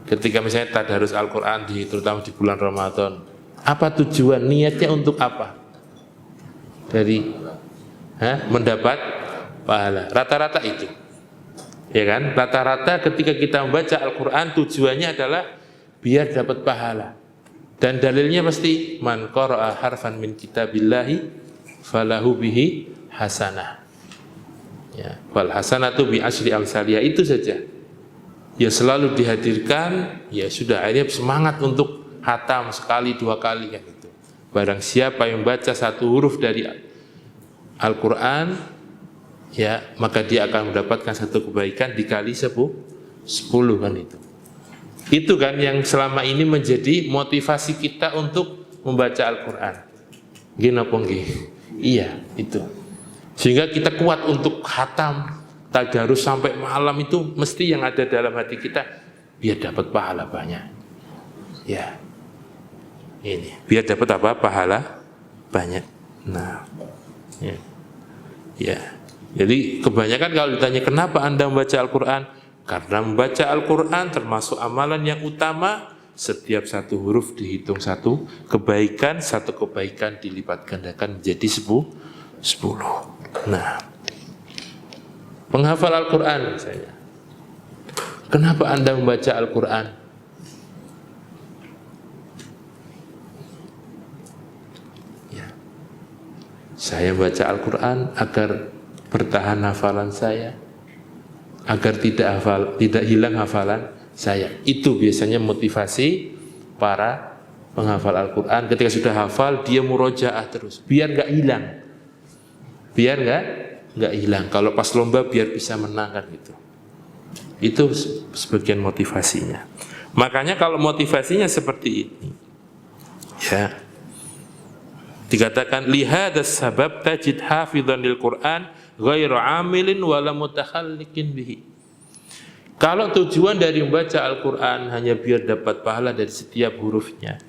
Ketika misalnya tadarus Al-Quran terutama di bulan Ramadan, apa tujuan, niatnya untuk apa? Dari mendapat pahala. Rata-rata itu. Ya kan? Rata-rata ketika kita membaca Al-Quran tujuannya adalah biar dapat pahala. Dan dalilnya pasti man qara'a harfan min kitabillahi falahu bihi hasanah. Ya, wal hasanatu bi asyri amsaliyah, itu saja. Ya selalu dihadirkan, ya sudah, akhirnya semangat untuk khatam sekali dua kali kan itu. Barang siapa yang baca satu huruf dari Al-Quran, ya maka dia akan mendapatkan satu kebaikan dikali 10 kan itu. Itu kan yang selama ini menjadi motivasi kita untuk membaca Al-Quran. Gini apa nggih? Iya, itu. Sehingga kita kuat untuk khatam, tadarus sampai malam, itu mesti yang ada dalam hati kita biar dapat pahala banyak. Ya. Ini, biar dapat apa? Pahala banyak. Nah. Ya. Ya. Jadi kebanyakan kalau ditanya kenapa Anda membaca Al-Quran? Karena membaca Al-Quran termasuk amalan yang utama. Setiap satu huruf dihitung satu kebaikan dilipat gandakan menjadi 10. Nah, penghafal Al-Quran misalnya. Kenapa Anda membaca Al-Quran? Ya. Saya membaca Al-Quran agar bertahan hafalan saya, agar tidak hilang hafalan saya. Itu biasanya motivasi para penghafal Al-Quran. Ketika sudah hafal, dia murojaah terus biar gak hilang. biar nggak hilang. Kalau pas lomba biar bisa menang kan gitu. Itu sebagian motivasinya. Makanya kalau motivasinya seperti ini, ya, dikatakan lihadas sabab tajid hafidhan lil Quran ghairu amilin wala mutakhalliqin bihi. Kalau tujuan dari membaca Al-Quran hanya biar dapat pahala dari setiap hurufnya,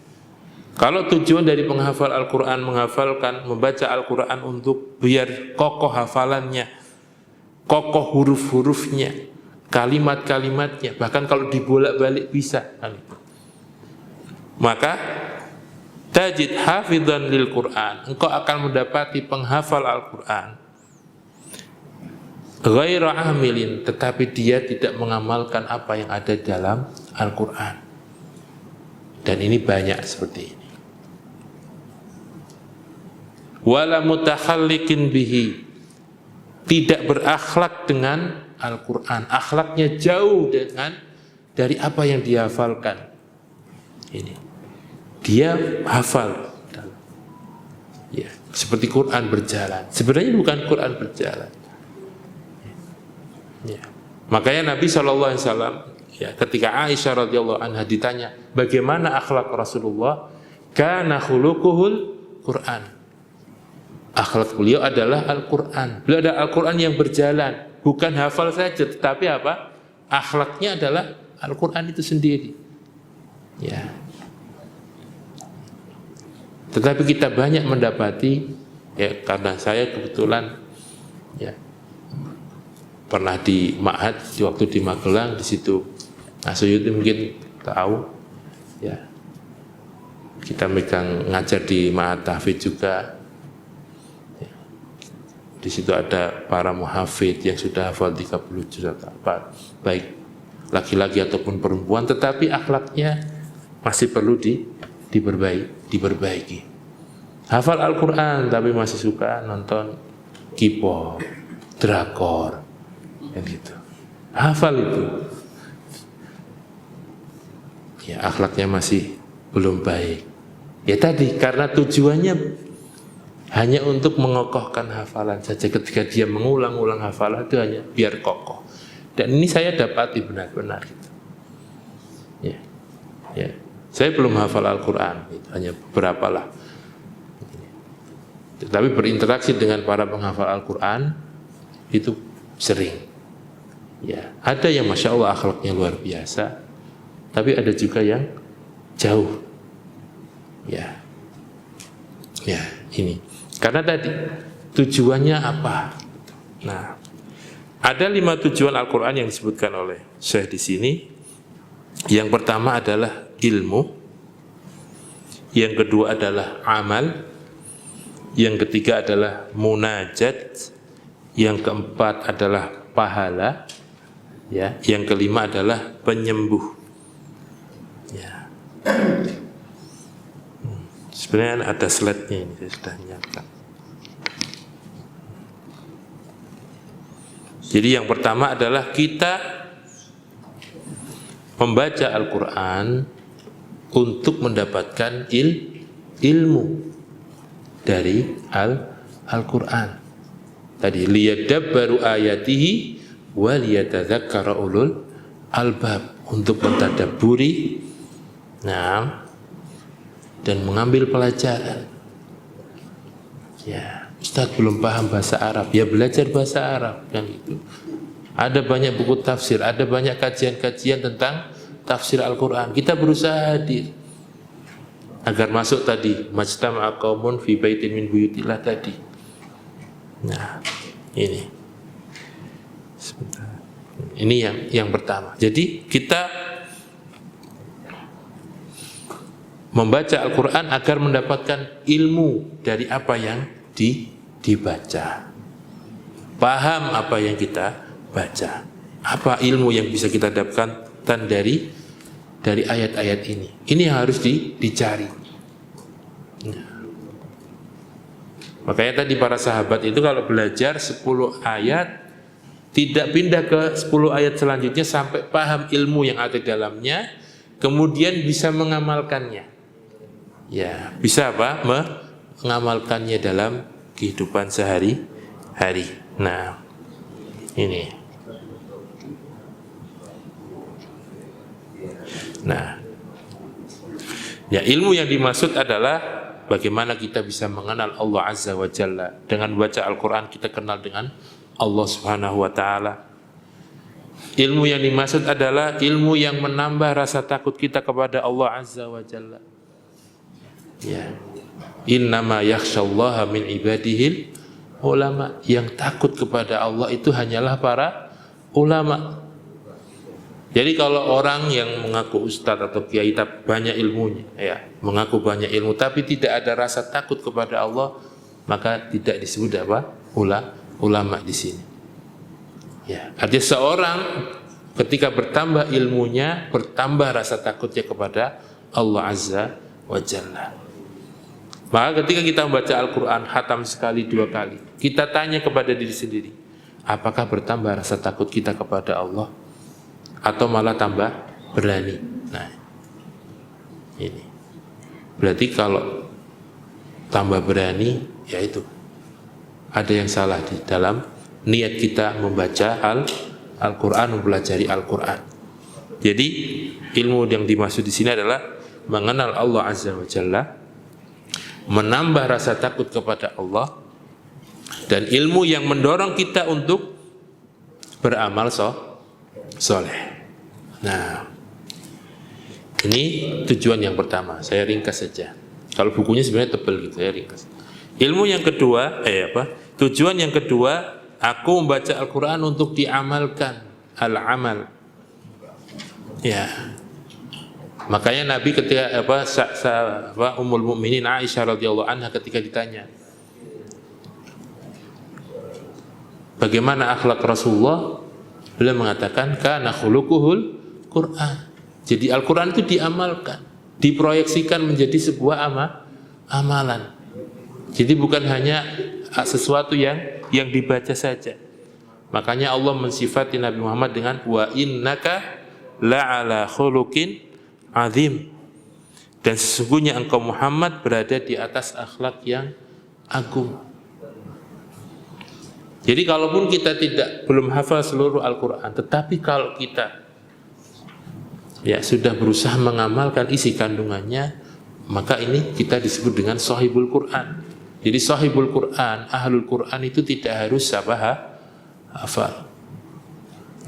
kalau tujuan dari penghafal Al-Quran membaca Al-Quran untuk biar kokoh hafalannya, kokoh huruf-hurufnya, kalimat-kalimatnya, bahkan kalau dibolak-balik bisa, maka tajid hafidhan lil Quran, engkau akan mendapati penghafal Al-Quran ghairu amilin, tetapi dia tidak mengamalkan apa yang ada dalam Al-Quran. Dan ini banyak seperti ini. Wala mutakhalliqin bihi, tidak berakhlak dengan Al-Quran, akhlaknya jauh dari apa yang dihafalkan. Ini dia hafal, ya, seperti Quran berjalan. Sebenarnya bukan Quran berjalan. Ya. Makanya Nabi SAW, ya, ketika Aisyah radhiyallahu anha ditanya bagaimana akhlak Rasulullah, kana khuluquhul Quran. Akhlak beliau adalah Al-Quran. Beliau ada Al-Quran yang berjalan, bukan hafal saja, tetapi apa? Akhlaknya adalah Al-Quran itu sendiri. Ya. Tetapi kita banyak mendapati, ya, karena saya kebetulan, ya, pernah di Ma'had, waktu di Magelang, di situ Suyuti mungkin tahu, ya, kita megang ngajar di Ma'had Tahfidz juga, ya. Di situ ada para muhafidz yang sudah hafal 30 juz atau apa, baik laki-laki ataupun perempuan, tetapi akhlaknya masih perlu diperbaiki. Hafal Al-Quran tapi masih suka nonton K-pop, drakor, kan gitu. Hafal itu, ya, akhlaknya masih belum baik. Ya tadi, karena tujuannya hanya untuk mengokohkan hafalan saja. Ketika dia mengulang-ulang hafalan itu hanya biar kokoh. Dan ini saya dapati benar-benar gitu. Ya, ya. Saya belum hafal Al-Quran, gitu. Hanya beberapa lah. Tetapi berinteraksi dengan para penghafal Al-Quran itu sering. Ya, ada yang masya Allah akhlaknya luar biasa, tapi ada juga yang jauh. Ya, ya, ini karena tadi tujuannya apa? Nah, ada 5 tujuan Al-Quran yang disebutkan oleh Syekh di sini. Yang pertama adalah ilmu, yang kedua adalah amal, yang ketiga adalah munajat, yang keempat adalah pahala, ya, yang kelima adalah penyembuh. Ya. Sebenarnya ada slide-nya ini, saya sudah nyiapkan. Jadi yang pertama adalah kita membaca Al-Quran untuk mendapatkan ilmu dari Al-Quran. Tadi liyadabbaru ayatihi wa liyatadzakkara ulul albab, untuk mentadabburi, nah, dan mengambil pelajaran. Ya, Ustaz belum paham bahasa Arab, ya belajar bahasa Arab, kan itu. Ada banyak buku tafsir, ada banyak kajian-kajian tentang tafsir Al-Quran. Kita berusaha hadir agar masuk tadi majtama'a qaumun fi baitin min buyutillah tadi. Nah, ini sebentar. Ini yang pertama. Jadi kita membaca Al-Quran agar mendapatkan ilmu dari apa yang dibaca. Paham apa yang kita baca. Apa ilmu yang bisa kita dapatkan dari ayat-ayat ini. Ini yang harus dicari. Nah, makanya tadi para sahabat itu kalau belajar 10 ayat, tidak pindah ke 10 ayat selanjutnya sampai paham ilmu yang ada dalamnya, kemudian bisa mengamalkannya. Ya, bisa apa? Mengamalkannya dalam kehidupan hari. Nah, ini. Nah, ya, ilmu yang dimaksud adalah bagaimana kita bisa mengenal Allah Azza wa Jalla. Dengan baca Al-Quran kita kenal dengan Allah Subhanahu wa Ta'ala. Ilmu yang dimaksud adalah ilmu yang menambah rasa takut kita kepada Allah Azza wa Jalla. Ya. Innama yakhshallaha min ibadihil ulama. Yang takut kepada Allah itu hanyalah para ulama. Jadi kalau orang yang mengaku ustadz atau kiai banyak ilmunya, ya, mengaku banyak ilmu tapi tidak ada rasa takut kepada Allah, maka tidak disebut apa? Ulama di sini. Ya, artinya seorang ketika bertambah ilmunya, bertambah rasa takutnya kepada Allah Azza wa Jalla. Maka ketika kita membaca Al-Quran, khatam sekali, 2 kali, kita tanya kepada diri sendiri, apakah bertambah rasa takut kita kepada Allah? Atau malah tambah berani? Nah, ini. Berarti kalau tambah berani, ya itu. Ada yang salah di dalam niat kita membaca Al-Quran, mempelajari Al-Quran. Jadi, ilmu yang dimaksud di sini adalah mengenal Allah Azza wa Jalla, menambah rasa takut kepada Allah, dan ilmu yang mendorong kita untuk beramal soleh. Nah, ini tujuan yang pertama. Saya ringkas saja. Kalau bukunya sebenarnya tebal gitu, saya ringkas. Ilmu yang kedua, tujuan yang kedua, aku membaca Al-Quran untuk diamalkan, al-amal. Ya. Makanya Nabi ketika Ummul Mukminin Aisyah radhiyallahu anha ketika ditanya, bagaimana akhlak Rasulullah? Beliau mengatakan kana khuluquhul Quran. Jadi Al-Quran itu diamalkan, diproyeksikan menjadi sebuah amalan. Jadi bukan hanya sesuatu yang dibaca saja. Makanya Allah mensifati Nabi Muhammad dengan wa innaka la'ala khuluqin azim. Dan sesungguhnya engkau Muhammad berada di atas akhlak yang agung. Jadi kalaupun kita belum hafal seluruh Al-Quran, tetapi kalau kita sudah berusaha mengamalkan isi kandungannya, maka ini kita disebut dengan sahibul Quran. Jadi sahibul Quran, ahlul Quran itu tidak harus hafal.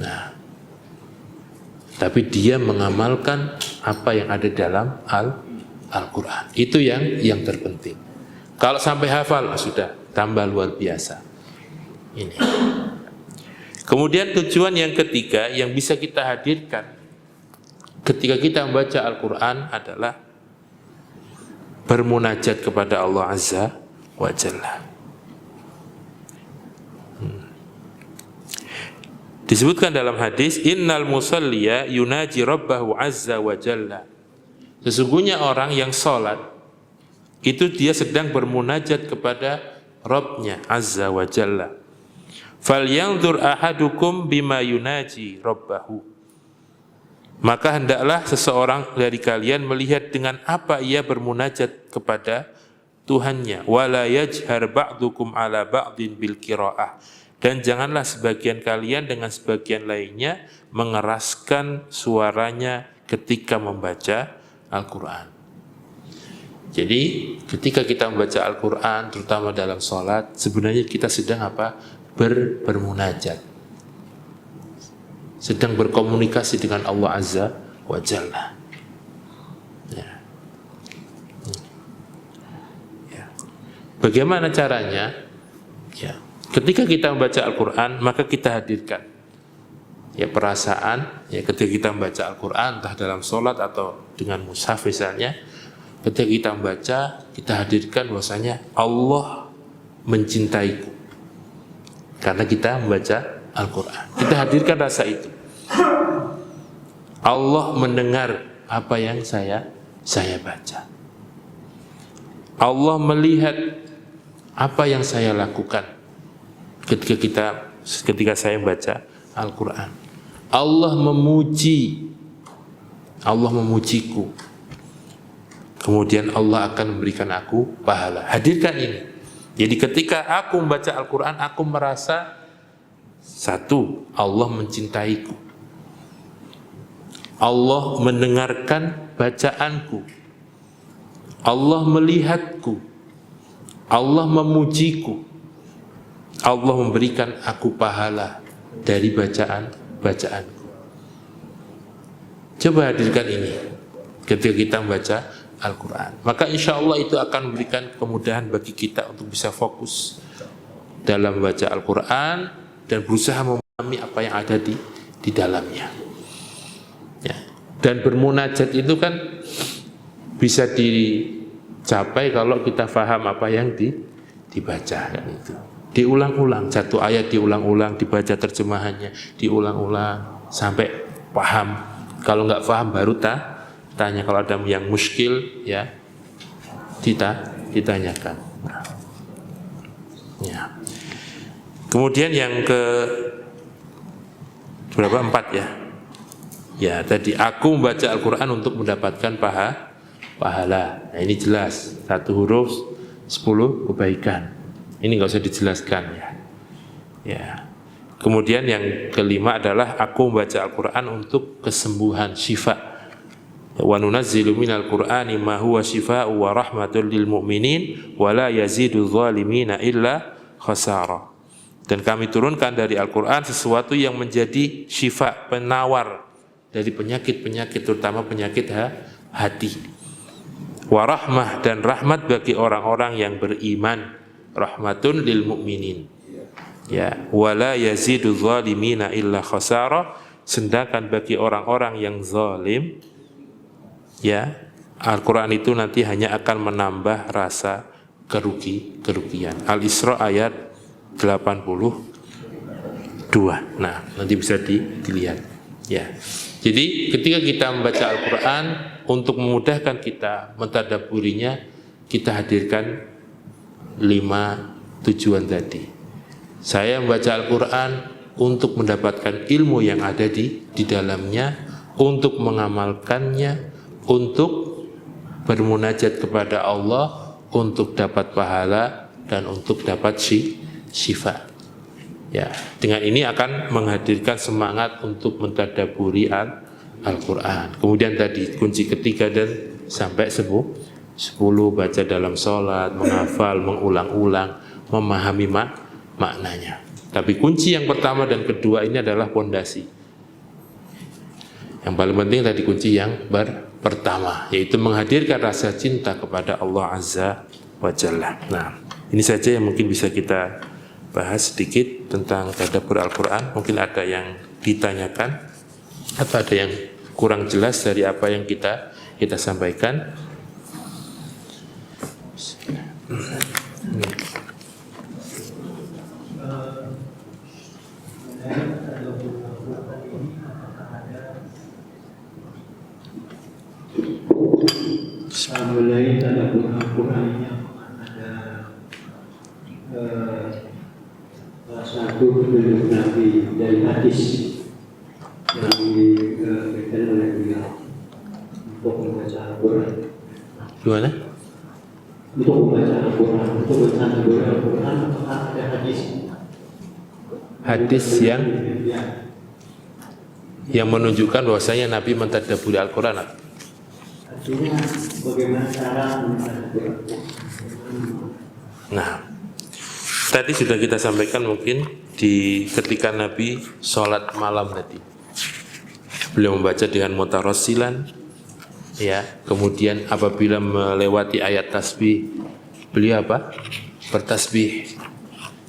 Nah, tapi dia mengamalkan apa yang ada dalam Al-Quran. Itu yang terpenting. Kalau sampai hafal, sudah tambah luar biasa. Ini. Kemudian tujuan yang ketiga yang bisa kita hadirkan ketika kita membaca Al-Quran adalah bermunajat kepada Allah Azza wa Jalla. Disebutkan dalam hadis, innal musalliya yunaji rabbahu azza wa jalla. Sesungguhnya orang yang sholat itu dia sedang bermunajat kepada Rabbnya Azza wa Jalla. Falyanzur ahadukum bima yunaji rabbahu. Maka hendaklah seseorang dari kalian melihat dengan apa ia bermunajat kepada Tuhannya. Wala yajhar ba'dukum ala ba'din bil qiraah. Dan janganlah sebagian kalian dengan sebagian lainnya mengeraskan suaranya ketika membaca Al-Quran. Jadi ketika kita membaca Al-Quran, terutama dalam sholat, sebenarnya kita sedang bermunajat, sedang berkomunikasi dengan Allah Azza wa Jalla. Bagaimana caranya? Ketika kita membaca Al-Quran, maka kita hadirkan perasaan, ketika kita membaca Al-Quran, entah dalam sholat atau dengan mushaf misalnya, ketika kita membaca, kita hadirkan bahwasanya Allah mencintaiku karena kita membaca Al-Quran. Kita hadirkan rasa itu. Allah mendengar apa yang saya baca. Allah melihat apa yang saya lakukan ketika saya membaca Al-Quran. Allah memujiku. Kemudian Allah akan memberikan aku pahala. Hadirkan ini. Jadi ketika aku membaca Al-Quran, aku merasa satu, Allah mencintaiku, Allah mendengarkan bacaanku, Allah melihatku, Allah memujiku, Allah memberikan aku pahala dari bacaanku. Coba hadirkan ini ketika kita membaca Al-Quran, maka insya Allah itu akan memberikan kemudahan bagi kita untuk bisa fokus dalam membaca Al-Quran dan berusaha memahami apa yang ada di dalamnya. Ya. Dan bermunajat itu kan bisa dicapai kalau kita faham apa yang dibaca, kan itu. Diulang-ulang, satu ayat diulang-ulang, dibaca terjemahannya, diulang-ulang sampai paham. Kalau nggak paham baru tanya, kalau ada yang muskil ya ditanyakan. Nah. Ya. Kemudian yang ke berapa? 4 ya. Ya, tadi aku membaca Al-Quran untuk mendapatkan pahala. Nah, ini jelas, 1 huruf 10 kebaikan. Ini nggak usah dijelaskan ya. Ya. Kemudian yang kelima adalah aku membaca Al-Quran untuk kesembuhan, syifa. Wa nunazzilu minal Qur'ani ma huwa syifaa'u wa rahmatul lil mu'minin wa la yazidu zalimina illa khasara. Dan kami turunkan dari Al-Quran sesuatu yang menjadi syifa, penawar dari penyakit-penyakit, terutama penyakit hati. Wa rahmah, dan rahmat bagi orang-orang yang beriman, rahmatun lil mu'minin. Ya, wala yazidu zalimina illa khasara, sedangkan bagi orang-orang yang zalim, ya, Al-Quran itu nanti hanya akan menambah rasa kerugian. Al-Isra ayat 82. Nah, nanti bisa dilihat. Ya. Jadi ketika kita membaca Al-Quran, untuk memudahkan kita mentadabburinya, kita hadirkan 5 tujuan tadi. Saya membaca Al-Quran untuk mendapatkan ilmu yang ada di dalamnya, untuk mengamalkannya, untuk bermunajat kepada Allah, untuk dapat pahala dan untuk dapat syifa. Ya, dengan ini akan menghadirkan semangat untuk mentadabburi Al-Quran. Kemudian tadi kunci ketiga dan sampai 10 baca dalam sholat, menghafal, mengulang-ulang, memahami maknanya. Tapi kunci yang pertama dan kedua ini adalah pondasi. Yang paling penting tadi kunci yang pertama, yaitu menghadirkan rasa cinta kepada Allah Azza wa Jalla. Nah, ini saja yang mungkin bisa kita bahas sedikit tentang tadabbur Al-Quran. Mungkin ada yang ditanyakan atau ada yang kurang jelas dari apa yang kita sampaikan. Mengenai tadabbur Al-Quran yang ada satu petunjuk Nabi dari hadis yang diberikan oleh beliau untuk membaca Al-Quran. Gimana? Untuk membaca Al-Quran, untuk mentadabbur Al-Quran, apakah ada hadis? Hadis yang menunjukkan bahwasanya Nabi mentadabburi Al-Quran. Artinya bagaimana cara mentadabbur Al-Quran? Nah, tadi sudah kita sampaikan mungkin ketika Nabi sholat malam tadi, beliau membaca dengan mutarassilan, ya. Kemudian apabila melewati ayat tasbih, beliau apa? Bertasbih.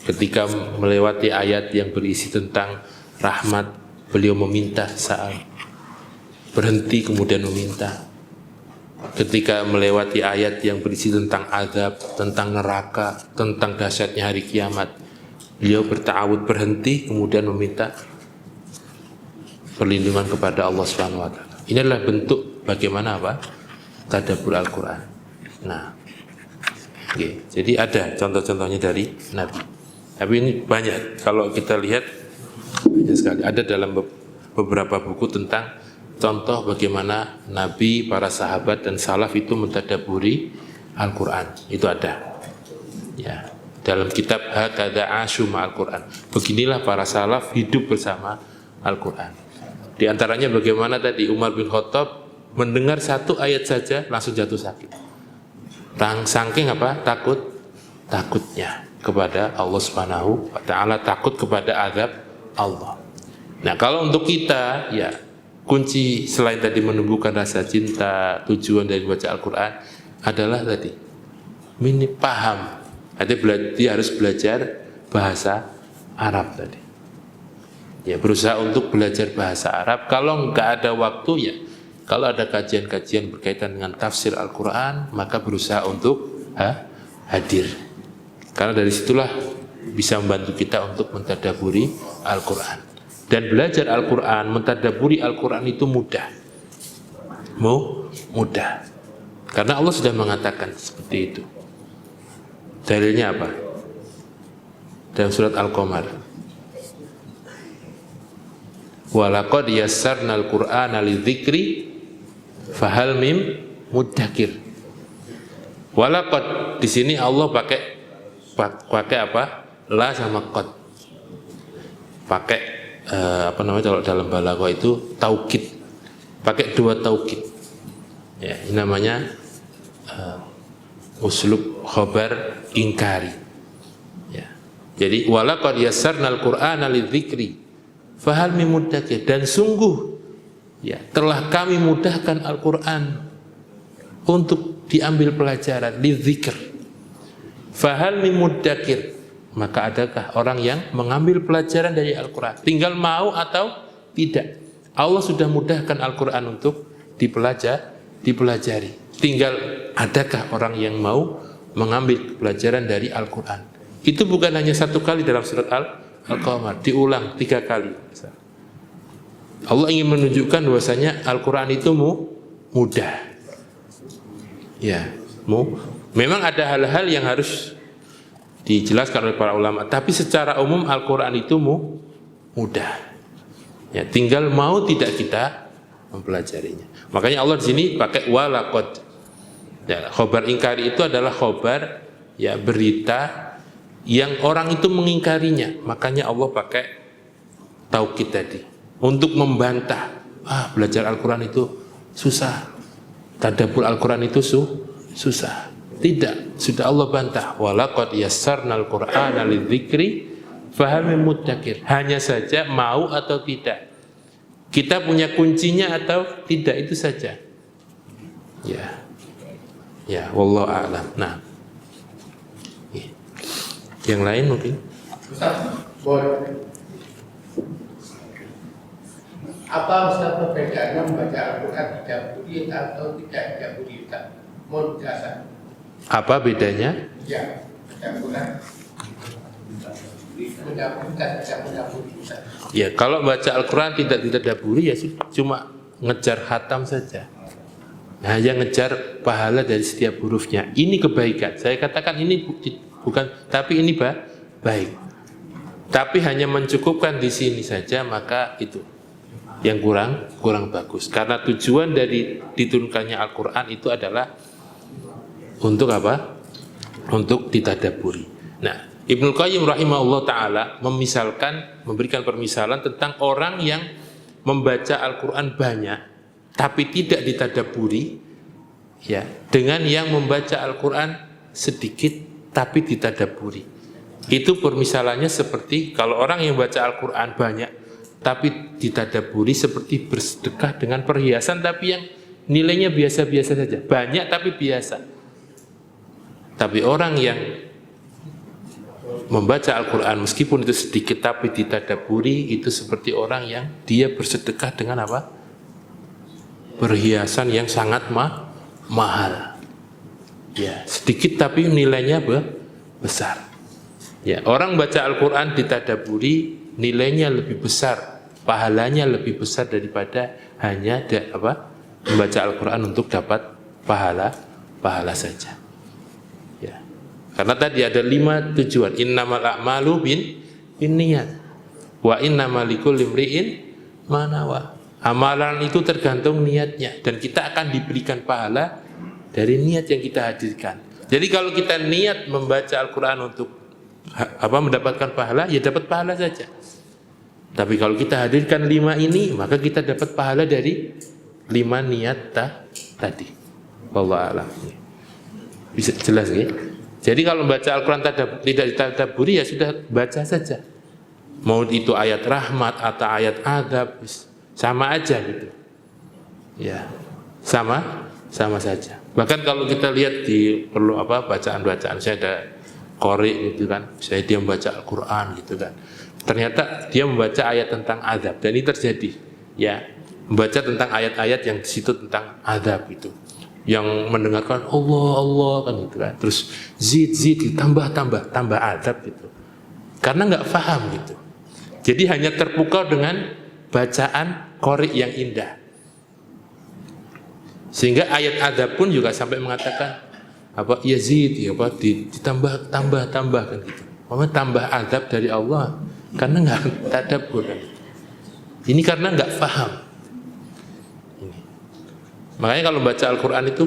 Ketika melewati ayat yang berisi tentang rahmat, beliau meminta saat berhenti kemudian meminta. Ketika melewati ayat yang berisi tentang azab, tentang neraka, tentang dahsyatnya hari kiamat, beliau berta'awud, berhenti kemudian meminta perlindungan kepada Allah Subhanahu wa taala. Ini adalah bentuk bagaimana apa? Tadabbur Al-Quran. Nah, okay. Jadi ada contoh-contohnya dari Nabi. Tapi ini banyak, kalau kita lihat banyak sekali. Ada dalam beberapa buku tentang contoh bagaimana Nabi, para sahabat dan salaf itu mentadabburi Al-Quran. Itu ada. Ya. dalam kitab Hakadha Asyu Ma'al Quran. Beginilah para salaf hidup bersama Al-Quran. Di antaranya bagaimana tadi Umar bin Khattab mendengar satu ayat saja langsung jatuh sakit. Saking apa? Takutnya kepada Allah Subhanahu wa taala, takut kepada azab Allah. Nah, kalau untuk kita ya kunci selain tadi menumbuhkan rasa cinta, tujuan dari baca Al-Quran adalah tadi paham. Dia harus belajar bahasa Arab tadi. Ya, berusaha untuk belajar bahasa Arab. Kalau nggak ada waktu ya, kalau ada kajian-kajian berkaitan dengan tafsir Al-Quran, maka berusaha untuk hadir. Karena dari situlah bisa membantu kita untuk mentadaburi Al-Quran. Dan belajar Al-Quran, mentadaburi Al-Quran itu mudah. Mudah. Karena Allah sudah mengatakan seperti itu. Dalilnya apa? Dalam surat Al-Qamar. Walaqad yassarnal Qur'ana lidzikri fahal mim muddakir. Walaqad di sini Allah pakai apa? La sama qad. Pakai kalau dalam balaghah itu taukid. Pakai dua taukid. Ya, ini namanya uslub khabar ingkari. Ya. Jadi walaqad yassarnal Qur'ana lidzikri fahal mim muddakir, dan sungguh ya telah kami mudahkan Al-Qur'an untuk diambil pelajaran, lidzikr. Fahal mim muddakir, maka adakah orang yang mengambil pelajaran dari Al-Qur'an? Tinggal mau atau tidak. Allah sudah mudahkan Al-Qur'an untuk dipelajari. Tinggal adakah orang yang mau mengambil pelajaran dari Al-Quran. Itu bukan hanya satu kali dalam surat Al-Qamar, diulang 3 kali. Allah ingin menunjukkan bahwasanya Al-Quran itu mudah. Ya, memang ada hal-hal yang harus dijelaskan oleh para ulama, tapi secara umum Al-Quran itu mudah. Ya, tinggal mau tidak kita mempelajarinya. Makanya Allah di sini pakai walaqad. Ya, khobar ingkari itu adalah khobar ya berita yang orang itu mengingkarinya. Makanya Allah pakai taukid tadi untuk membantah. Belajar Al-Quran itu susah. Tadabbur Al-Quran itu susah. Tidak, sudah Allah bantah. Walaqad yassarnal Qur'ana lidzikri fahal mim muddakir. Hanya saja mau atau tidak. Kita punya kuncinya atau tidak, itu saja. Ya, wallahu a'lam. Nah, yang lain mungkin. Ustaz, boleh. Apa Ustaz perbedaannya membaca Al-Quran didaburi atau tidak didaburi? Mohon penjelasan. Apa bedanya? Ya, Al-Quran mendaburi dan tidak mendaburi, Ustaz. Ya, kalau baca Al-Quran tidak ditadaburi ya cuma ngejar khatam saja. Hanya ngejar pahala dari setiap hurufnya. Ini kebaikan. Saya katakan ini bukan, tapi ini baik. Tapi hanya mencukupkan di sini saja, maka itu yang kurang bagus. Karena tujuan dari diturunkannya Al-Quran itu adalah untuk apa? Untuk ditadaburi. Nah, Ibnu Qayyim rahimahullah ta'ala memberikan permisalan tentang orang yang membaca Al-Quran banyak tapi tidak ditadaburi, ya, dengan yang membaca Al-Quran sedikit tapi ditadaburi. Itu permisalannya seperti kalau orang yang baca Al-Quran banyak tapi ditadaburi seperti bersedekah dengan perhiasan tapi yang nilainya biasa-biasa saja. Banyak tapi biasa. Tapi orang yang membaca Al-Quran meskipun itu sedikit tapi ditadaburi, itu seperti orang yang dia bersedekah dengan apa? Perhiasan yang sangat mahal. Ya, sedikit tapi nilainya besar. Ya, orang baca Al-Quran ditadaburi, nilainya lebih besar, pahalanya lebih besar daripada hanya membaca Al-Quran untuk dapat pahala saja. Ya. Karena tadi ada 5 tujuan. Innamal a'malu binniyat wa innamal likulli imri'in ma nawa. Amalan itu tergantung niatnya, dan kita akan diberikan pahala dari niat yang kita hadirkan. Jadi kalau kita niat membaca Al-Quran untuk mendapatkan pahala, ya dapat pahala saja. Tapi kalau kita hadirkan 5 ini, maka kita dapat pahala dari 5 niat tadi. Wallahu a'lam. Bisa jelas ya? Jadi kalau membaca Al-Quran tidak ditadabburi, ya sudah baca saja. Mau itu ayat rahmat atau ayat adab, sama aja gitu. Ya, sama saja. Bahkan kalau kita lihat di bacaan-bacaan, saya ada qori gitu kan, saya dia membaca Al-Quran gitu kan. Ternyata dia membaca ayat tentang azab, dan ini terjadi. Ya, membaca tentang ayat-ayat yang di situ tentang azab itu. Yang mendengarkan Allah kan gitu kan. Terus zid tambah azab gitu. Karena nggak paham gitu. Jadi hanya terpukau dengan bacaan qori yang indah. Sehingga ayat azab pun juga sampai mengatakan yazid ditambah kan gitu. Tambah azab dari Allah karena nggak tadabbur kan. Ini karena nggak paham. Ini. Makanya kalau baca Al-Quran itu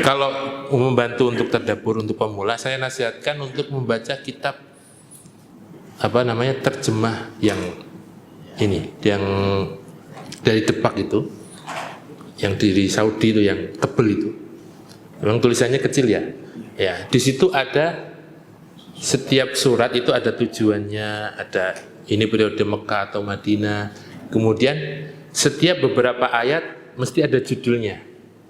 kalau membantu untuk tadabbur untuk pemula, saya nasihatkan untuk membaca kitab terjemah yang ini, yang dari Depak itu, yang dari Saudi itu, yang tebel itu. Memang tulisannya kecil ya. Ya, di situ ada setiap surat itu ada tujuannya, ada ini periode Mekah atau Madinah. Kemudian setiap beberapa ayat mesti ada judulnya.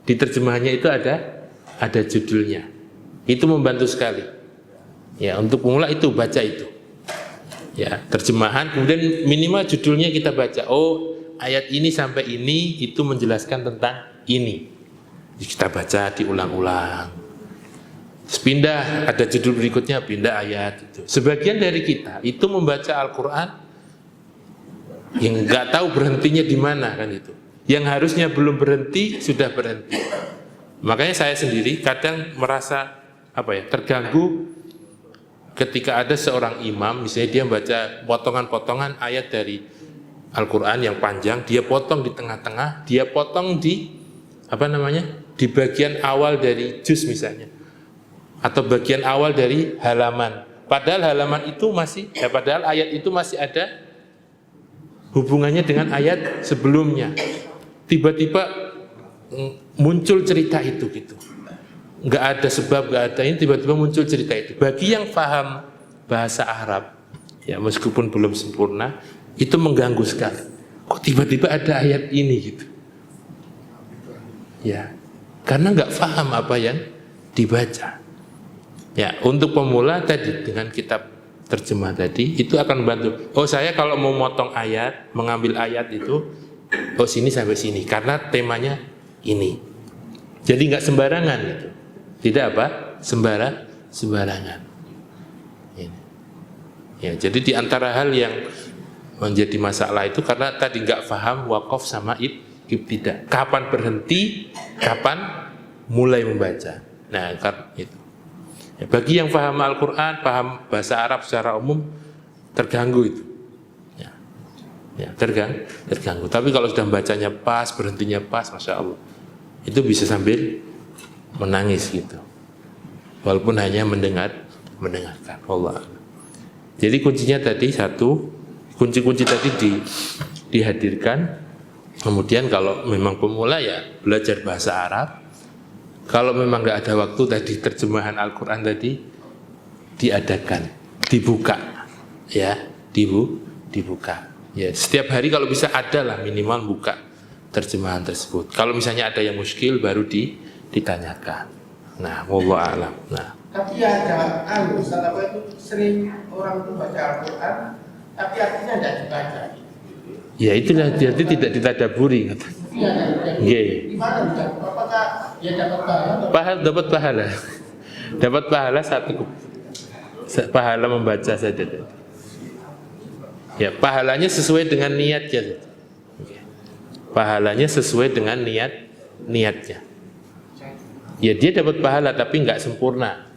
Di terjemahannya itu ada judulnya. Itu membantu sekali. Ya, untuk pemula itu baca itu. Ya, terjemahan, kemudian minimal judulnya kita baca. Oh, ayat ini sampai ini itu menjelaskan tentang ini. Kita baca diulang-ulang. Terus pindah, ada judul berikutnya, pindah ayat itu. Sebagian dari kita itu membaca Al-Quran yang nggak tahu berhentinya di mana kan itu. Yang harusnya belum berhenti sudah berhenti. Makanya saya sendiri kadang merasa terganggu ketika ada seorang imam, misalnya dia membaca potongan-potongan ayat dari Al-Quran yang panjang, dia potong di tengah-tengah, dia potong di di bagian awal dari juz misalnya, atau bagian awal dari halaman. Padahal halaman itu padahal ayat itu masih ada hubungannya dengan ayat sebelumnya. Tiba-tiba muncul cerita itu gitu. Nggak ada sebab, nggak ada ini, tiba-tiba muncul cerita itu. Bagi yang paham bahasa Arab, ya meskipun belum sempurna, itu mengganggu sekali. Kok tiba-tiba ada ayat ini gitu? Ya, karena nggak paham apa yang dibaca. Ya, untuk pemula tadi dengan kitab terjemah tadi itu akan membantu. Oh, saya kalau mau motong ayat, mengambil ayat itu, oh sini sampai sini karena temanya ini. Jadi nggak sembarangan gitu. Tidak sembarangan. Ini. Ya, jadi di antara hal yang menjadi masalah itu karena tadi nggak paham wakaf sama ibtidah. Kapan berhenti, kapan mulai membaca. Nah, itu. Ya, bagi yang paham Al-Quran, paham bahasa Arab secara umum, terganggu itu. Ya, terganggu. Tapi kalau sudah bacanya pas, berhentinya pas, Masya Allah, itu bisa sambil menangis gitu. Walaupun hanya mendengarkan. Allah. Jadi kuncinya tadi kunci-kunci tadi dihadirkan. Kemudian kalau memang pemula ya belajar bahasa Arab. Kalau memang nggak ada waktu tadi terjemahan Al-Quran tadi diadakan, dibuka, ya, dibuka. Ya, setiap hari kalau bisa ada lah minimal buka terjemahan tersebut. Kalau misalnya ada yang muskil baru ditanyakan. Nah, wallahu a'lam. Nah. Tapi ada Ustaz itu sering orang itu baca Al-Quran, tapi artinya tidak dibaca. Ya itulah jadi tidak ditadaburi kata. Iya. Gimana Ustaz? Apakah dia dapat pahala? Dapat pahala. Dapat pahala satu pahala membaca saja. Ya, pahalanya sesuai dengan niatnya. Pahalanya sesuai dengan niatnya. Ya dia dapat pahala tapi nggak sempurna.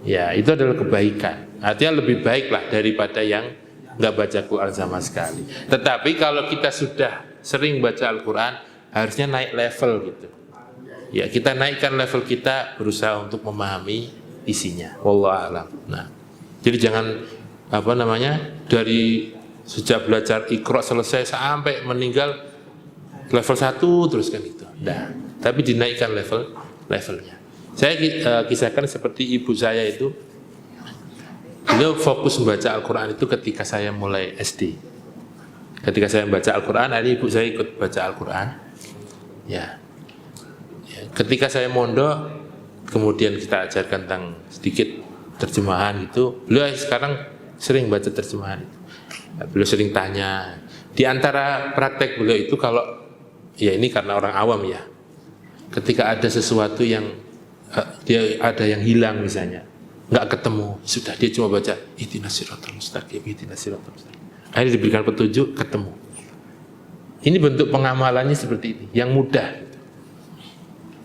Ya itu adalah kebaikan. Artinya lebih baik lah daripada yang nggak baca Quran sama sekali. Tetapi kalau kita sudah sering baca Al-Quran, harusnya naik level gitu. Ya kita naikkan level kita, berusaha untuk memahami isinya. Wallahu a'lam. Nah, jadi jangan dari sejak belajar Iqra selesai sampai meninggal level 1 terus kan itu. Nah, tapi dinaikkan levelnya. Saya kisahkan seperti ibu saya itu, beliau fokus membaca Al-Quran itu ketika saya mulai SD. Ketika saya membaca Al-Quran, akhirnya ibu saya ikut baca Al-Quran. Ya. Ketika saya mondok, kemudian kita ajarkan tentang sedikit terjemahan itu. Beliau sekarang sering baca terjemahan itu. Beliau sering tanya. Di antara praktek beliau itu kalau, ya ini karena orang awam ya, ketika ada sesuatu yang dia ada yang hilang misalnya, nggak ketemu, sudah dia cuma baca ihdinas siratal mustaqim, ihdinas siratal mustaqim. Akhirnya diberikan petunjuk, ketemu. Ini bentuk pengamalannya seperti ini, yang mudah.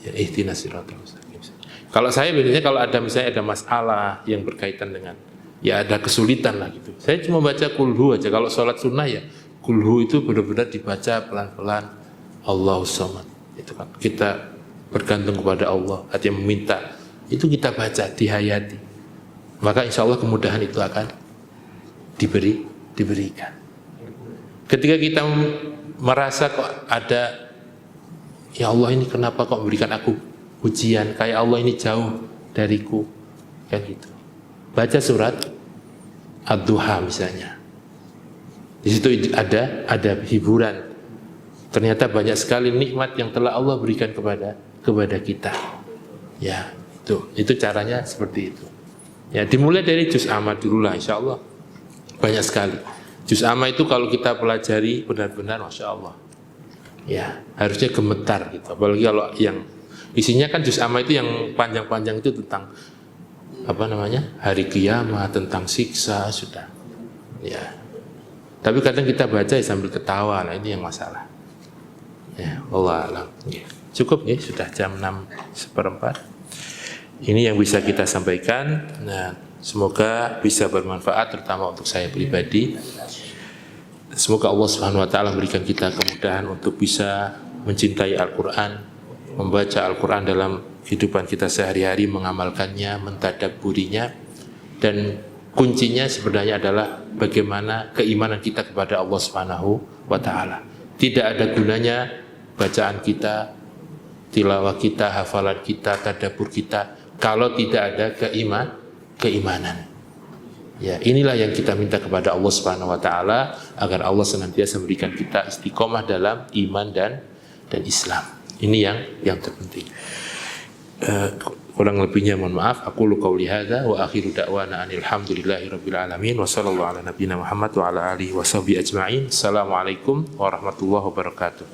Ya, ihdinas siratal mustaqim. Kalau saya biasanya kalau ada misalnya ada masalah yang berkaitan dengan ya ada kesulitan lah gitu, saya cuma baca kulhu aja. Kalau sholat sunnah ya kulhu itu benar-benar dibaca pelan-pelan. Allahus Samad. Itu kan kita bergantung kepada Allah, artinya meminta. Itu kita baca, dihayati. Maka insya Allah kemudahan itu akan diberikan. Ketika kita merasa kok ada, ya Allah ini kenapa kok memberikan aku ujian, kayak Allah ini jauh dariku, kan gitu. Baca surat Ad-Duha misalnya. Di situ ada hiburan. Ternyata banyak sekali nikmat yang telah Allah berikan kepada kita. Ya, itu caranya seperti itu. Ya, dimulai dari juz amma dulu lah, insya Allah. Banyak sekali. Juz amma itu kalau kita pelajari benar-benar, masya Allah. Ya, harusnya gemetar gitu. Apalagi kalau yang isinya kan juz amma itu yang panjang-panjang itu tentang hari kiamat, tentang siksa sudah. Ya. Tapi kadang kita baca ya sambil ketawa, nah ini yang masalah. Ya, Allah alam. Ya. Cukup ya, sudah jam 6:15. Ini yang bisa kita sampaikan. Nah, semoga bisa bermanfaat terutama untuk saya pribadi. Semoga Allah Subhanahu wa taala memberikan kita kemudahan untuk bisa mencintai Al-Qur'an, membaca Al-Qur'an dalam kehidupan kita sehari-hari, mengamalkannya, mentadabburinya, dan kuncinya sebenarnya adalah bagaimana keimanan kita kepada Allah Subhanahu wa taala. Tidak ada gunanya bacaan kita, tilawah kita, hafalan kita, tadabbur kita kalau tidak ada keimanan. Ya, inilah yang kita minta kepada Allah Subhanahu wa taala agar Allah senantiasa memberikan kita istiqomah dalam iman dan Islam. Ini yang terpenting. Kurang lebihnya mohon maaf. Aku qauli hadza wa akhiru da'wana alhamdulillahirabbil alamin wa sallallahu ala nabiyyina Muhammad wa ala alihi washabihi ajma'in. Assalamualaikum warahmatullahi wabarakatuh.